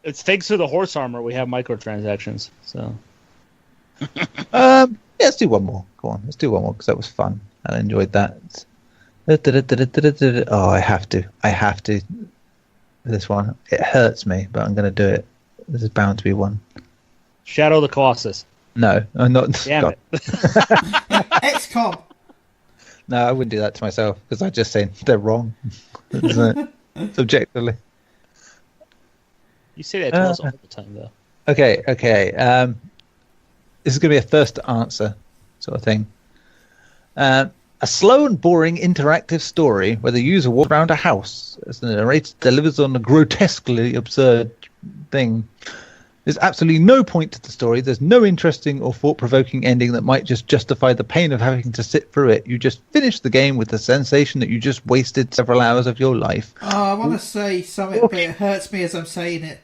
It's thanks to the horse armor we have microtransactions. So Yeah, let's do one more. Go on, let's do one more because that was fun. I enjoyed that. Oh, I have to. This one, it hurts me, but I'm going to do it. This is bound to be one. Shadow of the Colossus. No, I'm not. Damn God. it. XCOM. No, I wouldn't do that to myself because I just say they're wrong. Isn't it? Subjectively. You say that to us all the time, though. Okay. This is going to be a first to answer sort of thing. A slow and boring interactive story where the user walks around a house as the narrator delivers on a grotesquely absurd thing. There's absolutely no point to the story. There's no interesting or thought-provoking ending that might just justify the pain of having to sit through it. You just finish the game with the sensation that you just wasted several hours of your life. Oh, I want to say something, but it hurts me as I'm saying it.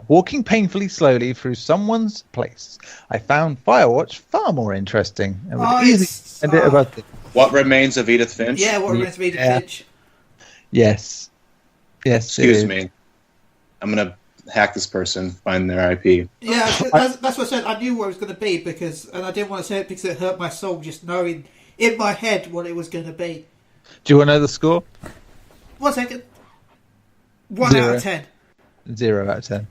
Walking painfully slowly through someone's place, I found Firewatch far more interesting. And would Oh, easily it's- end it about this. What Remains of Edith Finch? Yeah, what reminds me of Yeah. Finch. Yes. Excuse it is. me. I'm gonna hack this person, find their IP. Yeah, that's what I said. I knew what it was going to be and I didn't want to say it because it hurt my soul just knowing in my head what it was going to be. Do you want to know the score? 1 second. 1 Zero. out of 10. 0 out of 10.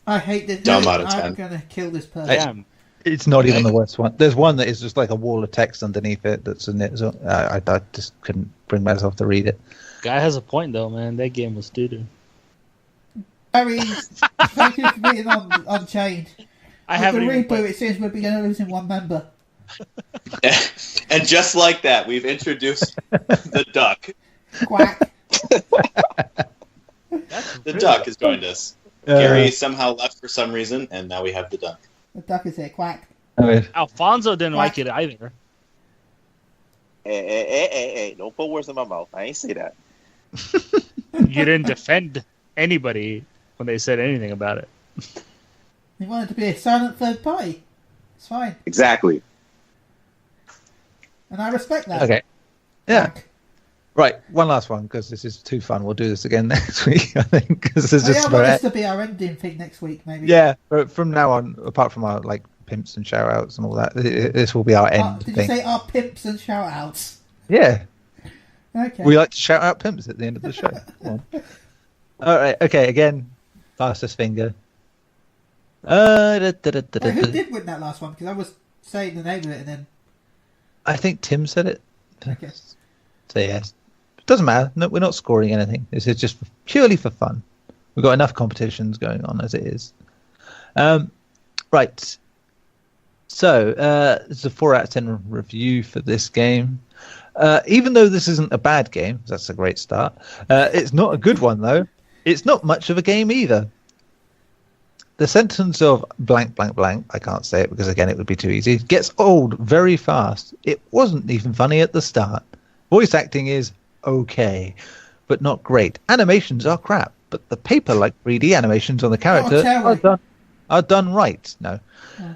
I hate this. Dumb out of I'm 10. going to kill this person. Damn. It's not even the worst one. There's one that is just like a wall of text underneath it that's in it. So I just couldn't bring myself to read it. Guy has a point, though, man. That game was doo-doo. Harry, thank you for being on Unchained. I With haven't the even reboot, played. it seems we're going to losing one member. And just like that, we've introduced the duck. Quack. The duck has joined us. Gary somehow left for some reason, and now we have the duck. The duck is here. Quack. Alfonso didn't like it either. Hey, don't put words in my mouth. I ain't say that. You didn't defend anybody when they said anything about it. He wanted to be a silent third party. It's fine. Exactly. And I respect that. Okay. Yeah. Quack. Right. One last one because this is too fun. We'll do this again next week, I think, because this Oh, is yeah, I just want this to be our ending thing next week, maybe. Yeah. But from now on, apart from our like pimps and shout outs and all that, this will be our end Did you thing. say our pimps and shout outs? Yeah. Okay. We like to shout out pimps at the end of the show. Come on. All right. Okay. Again, fastest finger. Wait, who did win that last one? Because I was saying the name of it and then. I think Tim said it. Okay. So yes, it doesn't matter. No, we're not scoring anything. This is just purely for fun. We've got enough competitions going on as it is. Right. So this is a 4 out of 10 review for this game. Even though this isn't a bad game, that's a great start. It's not a good one though. It's not much of a game either. The sentence of blank, blank, blank, I can't say it because, again, it would be too easy, gets old very fast. It wasn't even funny at the start. Voice acting is okay, but not great. Animations are crap, but the paper-like 3D animations on the character are done right. No. Yeah.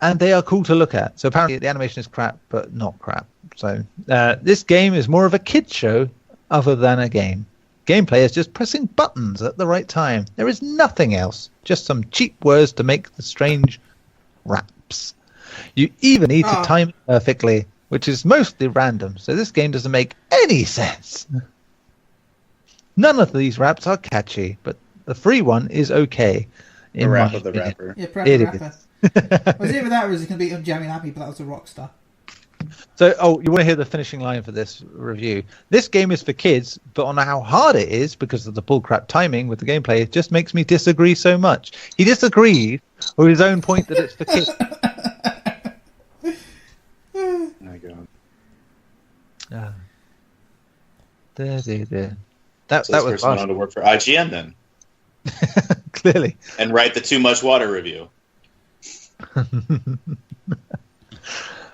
And they are cool to look at. So apparently the animation is crap, but not crap. So this game is more of a kid show other than a game. Gameplay is just pressing buttons at the right time. There is nothing else. Just some cheap words to make the strange raps. You even need to time it perfectly, which is mostly random, so this game doesn't make any sense. None of these raps are catchy, but the free one is okay. The rap of the rapper. Yeah, It rapper. Was either that or was it going to be Unjamming Happy, but that was a rock star. So, you want to hear the finishing line for this review? This game is for kids, but on how hard it is because of the bullcrap timing with the gameplay, it just makes me disagree so much. He disagreed with his own point that it's for kids. Oh my god. There. So That this was person went on to work for IGN then. Clearly. And write the Too Much Water review.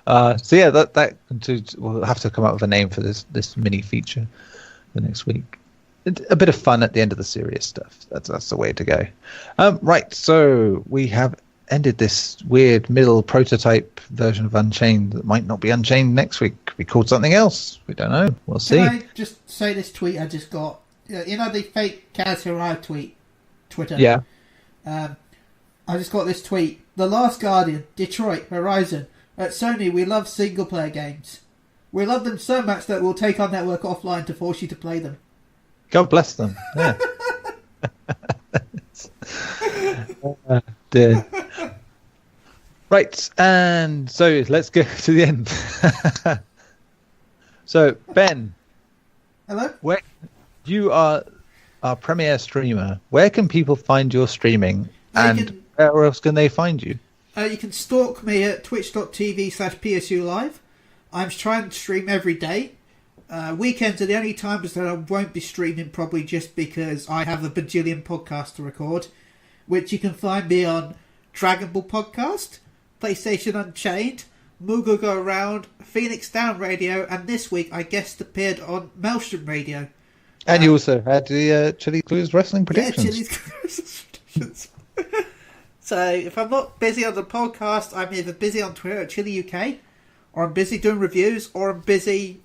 So yeah, that concludes. We'll have to come up with a name for this mini feature for next week. A bit of fun at the end of the serious stuff. That's the way to go. Right, so we have ended this weird middle prototype version of Unchained that might not be Unchained next week. Could be called something else. We don't know. We'll see. Can I just say this tweet I just got? You know the fake Kaz Hirai tweet? Twitter? Yeah. I just got this tweet. The Last Guardian, Detroit, Horizon. At Sony, we love single-player games. We love them so much that we'll take our network offline to force you to play them. God bless them. Yeah. Dear. Right, and so let's go to the end. So, Ben. Hello? Where you are our premier streamer. Where can people find your streaming? And where else can they find you? You can stalk me at twitch.tv/PSU Live. I'm trying to stream every day. Weekends are the only times that I won't be streaming, probably just because I have a bajillion podcasts to record, which you can find me on Dragon Ball Podcast, PlayStation Unchained, Moogle Go Around, Phoenix Down Radio, and this week I guest appeared on Maelstrom Radio. And you also had the Chili Clues Wrestling Predictions. Yeah, Chili's Clues Predictions. So if I'm not busy on the podcast, I'm either busy on Twitter at Chili UK, or I'm busy doing reviews, or I'm busy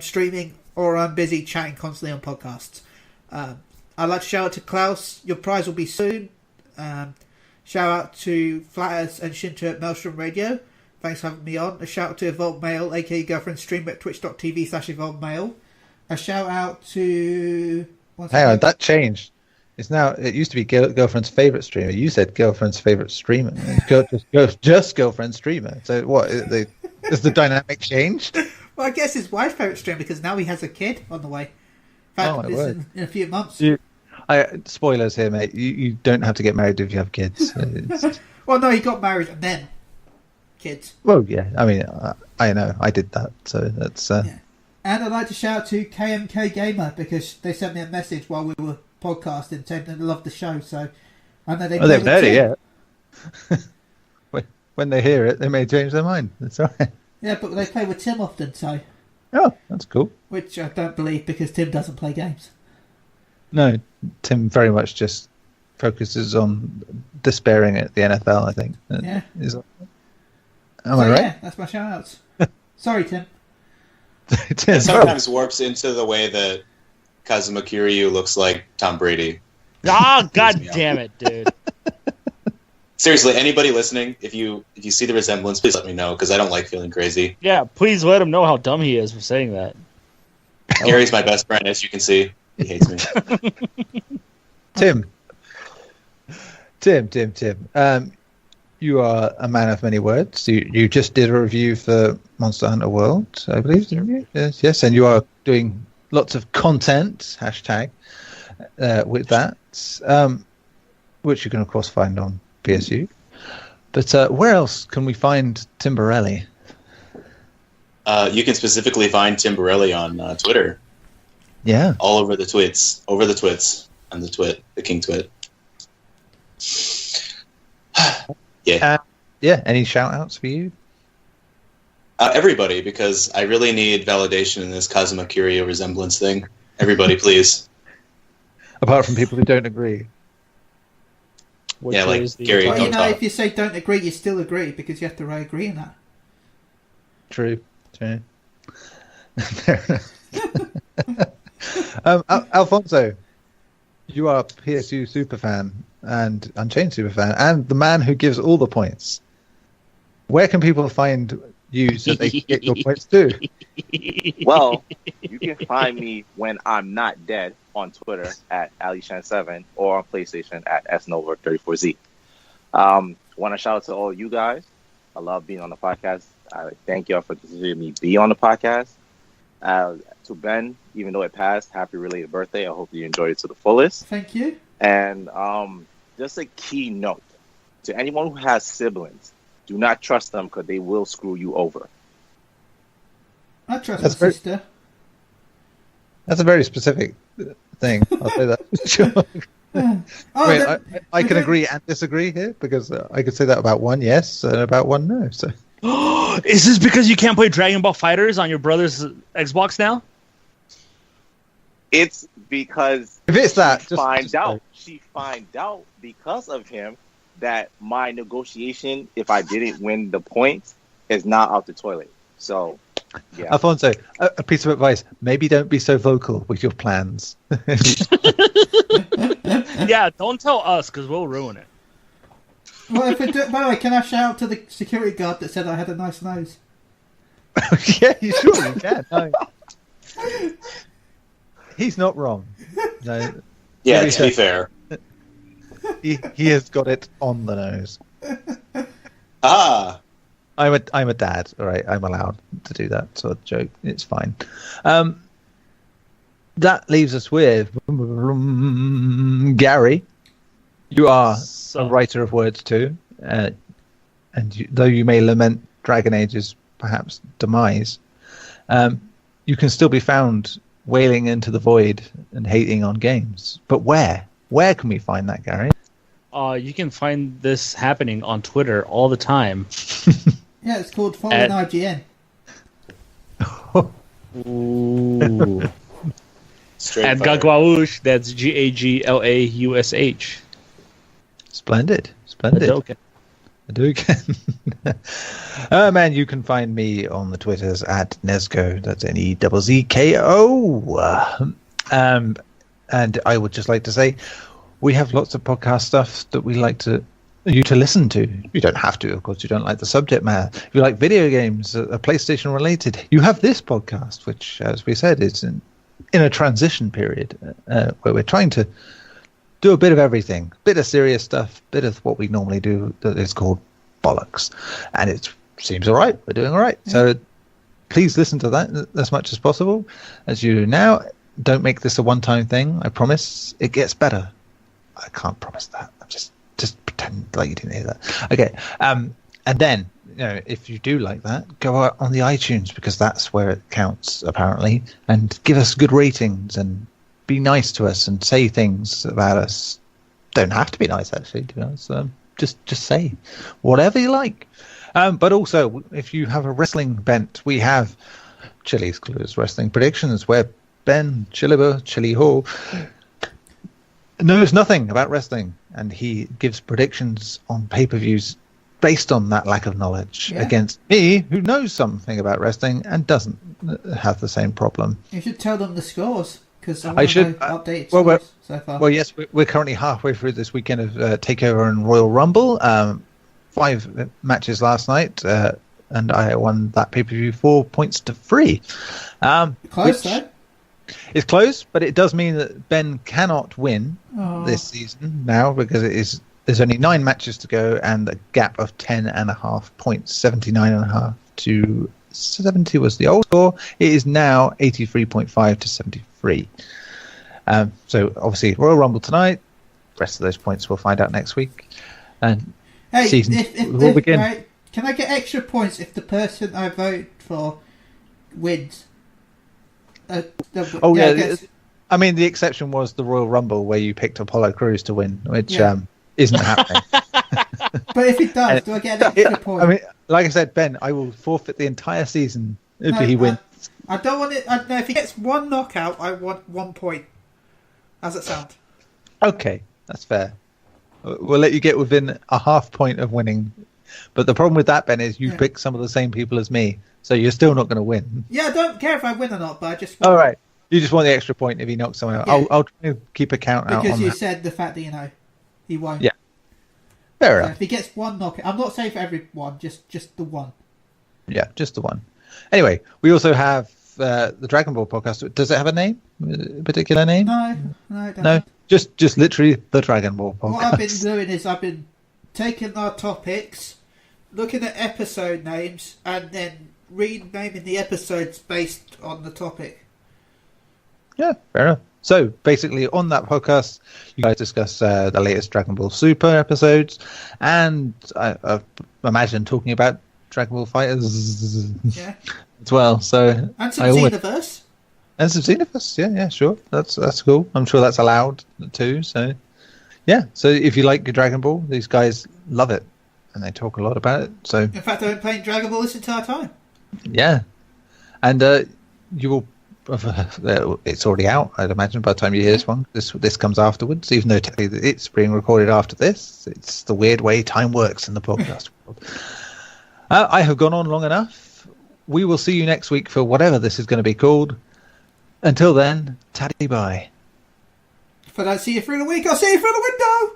streaming, or I'm busy chatting constantly on podcasts. I'd like to shout out to Klaus. Your prize will be soon. Shout out to Flatters and Shinto at Maelstrom Radio. Thanks for having me on. A shout out to Evolved Mail, aka Girlfriend Stream at twitch.tv/Evolved Mail. A shout out to... Hang on, that changed. It's now. It used to be girlfriend's favorite streamer. You said girlfriend's favorite streamer. Just girlfriend streamer. So what? Is the dynamic changed? Well, I guess his wife's favorite streamer because now he has a kid on the way. In fact, in a few months. Spoilers here, mate. You don't have to get married if you have kids. Well, no, he got married and then kids. Well, yeah. I mean, I know. I did that, so that's. Yeah. And I'd like to shout out to KMK Gamer because they sent me a message while we were podcasting saying they loved the show. So I know they. Well, they've heard it yet. When they hear it, they may change their mind. That's all right. Yeah, but they play with Tim often, so. Oh, that's cool. Which I don't believe because Tim doesn't play games. No, Tim very much just focuses on despairing at the NFL, I think. Yeah. Am I right? Yeah, that's my shout outs. Sorry, Tim. It sometimes warps into the way that Kazuma Kiryu looks like Tom Brady. Ah, god damn it, dude. Seriously, anybody listening, if you see the resemblance, please let me know, because I don't like feeling crazy. Yeah, please let him know how dumb he is for saying that. Gary's my best friend, as you can see. He hates me. Tim. You are a man of many words. You just did a review for Monster Hunter World, I believe, didn't you? Yes, and you are doing lots of content, hashtag, with that, which you can, of course, find on PSU. But where else can we find Tim Borelli? You can specifically find Tim Borelli on Twitter. Yeah. All over the twits. And the twit. The king twit. Yeah. Any shout-outs for you? Everybody, because I really need validation in this Kazuma Kiryu resemblance thing. Everybody, please. Apart from people who don't agree. Yeah, like Gary. Well, if you say don't agree, you still agree because you have to agree on that. True. Fair enough. Alfonso, you are a PSU superfan and Unchained superfan and the man who gives all the points. Where can people find you so they can get your points too? Well, you can find me when I'm not dead on Twitter at AliShan7 or on PlayStation at SNova34Z. Want to shout out to all you guys. I love being on the podcast. I thank y'all for considering me be on the podcast. To Ben, even though it passed, happy related birthday. I hope you enjoyed it to the fullest. Thank you. And just a key note to anyone who has siblings: do not trust them because they will screw you over. I trust my sister. That's a very specific thing. I'll say that. Sure. I can agree and disagree here because I could say that about one yes and about one no. So, is this because you can't play Dragon Ball Fighters on your brother's Xbox now? It's because if it's that, she find out because of him that my negotiation, if I didn't win the points, is not out the toilet. So, yeah. Alfonso, a piece of advice: maybe don't be so vocal with your plans. Yeah, don't tell us because we'll ruin it. Well, by the way, can I shout out to the security guard that said I had a nice nose? Yeah, you sure you can. No. He's not wrong. No. Yeah, to be fair. He has got it on the nose. Ah. I'm a dad, all right. I'm allowed to do that sort of joke. It's fine. That leaves us with Garri. You are a writer of words too, and though you may lament Dragon Age's perhaps demise, you can still be found wailing into the void and hating on games. But where? Where can we find that, Garri? You can find this happening on Twitter all the time. Yeah, it's called Following IGN. Ooh. At fire. Gagwaush, that's GAGLAUSH. Splendid. Hadouken. Man, you can find me on the Twitters at Nezko. That's NEZZKO. And I would just like to say, we have lots of podcast stuff that we like you to listen to. You don't have to, of course. You don't like the subject matter. If you like video games, PlayStation related, you have this podcast, which, as we said, is in a transition period where we're trying to do a bit of everything, bit of serious stuff, bit of what we normally do that is called bollocks, and it seems all right. We're doing all right. Yeah. So please listen to that as much as possible as you do now. Don't make this a one-time thing. I promise it gets better. I can't promise that. I'm just pretend like you didn't hear that. Okay. And then, if you do like that, go out on the iTunes because that's where it counts apparently, and give us good ratings and be nice to us and say things about us. Don't have to be nice, actually, to be honest. Just say whatever you like. But also, if you have a wrestling bent, we have Chili's Clues Wrestling Predictions, where Ben Shillabeer-Hall knows nothing about wrestling, and he gives predictions on pay-per-views based on that lack of knowledge against me, who knows something about wrestling and doesn't have the same problem. You should tell them the scores, because I should update so far. Well, yes, we're currently halfway through this weekend of Takeover and Royal Rumble. 5 matches last night, and I won that pay-per-view 4 points to 3. Close, though. It's close, but it does mean that Ben cannot win this season now because there's only 9 matches to go and a gap of 10.5 points, 79.5 to 70 was the old score. It is now 83.5 to 73. So obviously Royal Rumble tonight. The rest of those points we'll find out next week. And season will begin. Right, can I get extra points if the person I vote for wins? I mean, the exception was the Royal Rumble where you picked Apollo Crews to win, which isn't happening. But if it does, do I get an extra point? I mean, like I said, Ben, I will forfeit the entire season if he wins. I don't want it. No, if he gets 1 knockout, I want 1 point. How's that sound? Okay, that's fair. We'll let you get within a half point of winning. But the problem with that, Ben, is you pick some of the same people as me, so you're still not going to win. Yeah, I don't care if I win or not, but I just... All right. You just want the extra point if he knocks someone out. I'll try to keep a count out on because you said the fact that, he won't. Yeah. Fair enough. If he gets 1 knockout... I'm not saying for everyone, just the one. Yeah, just the one. Anyway, we also have the Dragon Ball podcast. Does it have a name? A particular name? No, it doesn't. No, just literally the Dragon Ball podcast. What I've been doing is I've been taking our topics, looking at episode names, and then renaming the episodes based on the topic. Yeah, fair enough. So basically, on that podcast, you guys discuss the latest Dragon Ball Super episodes, and I imagine talking about Dragon Ball Fighters as well. So and some Xenoverse. And some Xenoverse, yeah, sure. That's cool. I'm sure that's allowed too. So Yeah, so if you like Dragon Ball, these guys love it, and they talk a lot about it. So In fact, I've been playing Dragon Ball this entire time. yeah, and you will. It's already out, I'd imagine, by the time you hear this one. This comes afterwards, even though technically it's being recorded after this. It's the weird way time works in the podcast world. I have gone on long enough. We will see you next week for whatever this is going to be called. Until then, tatty bye. If I don't see you through the week, I'll see you through the window.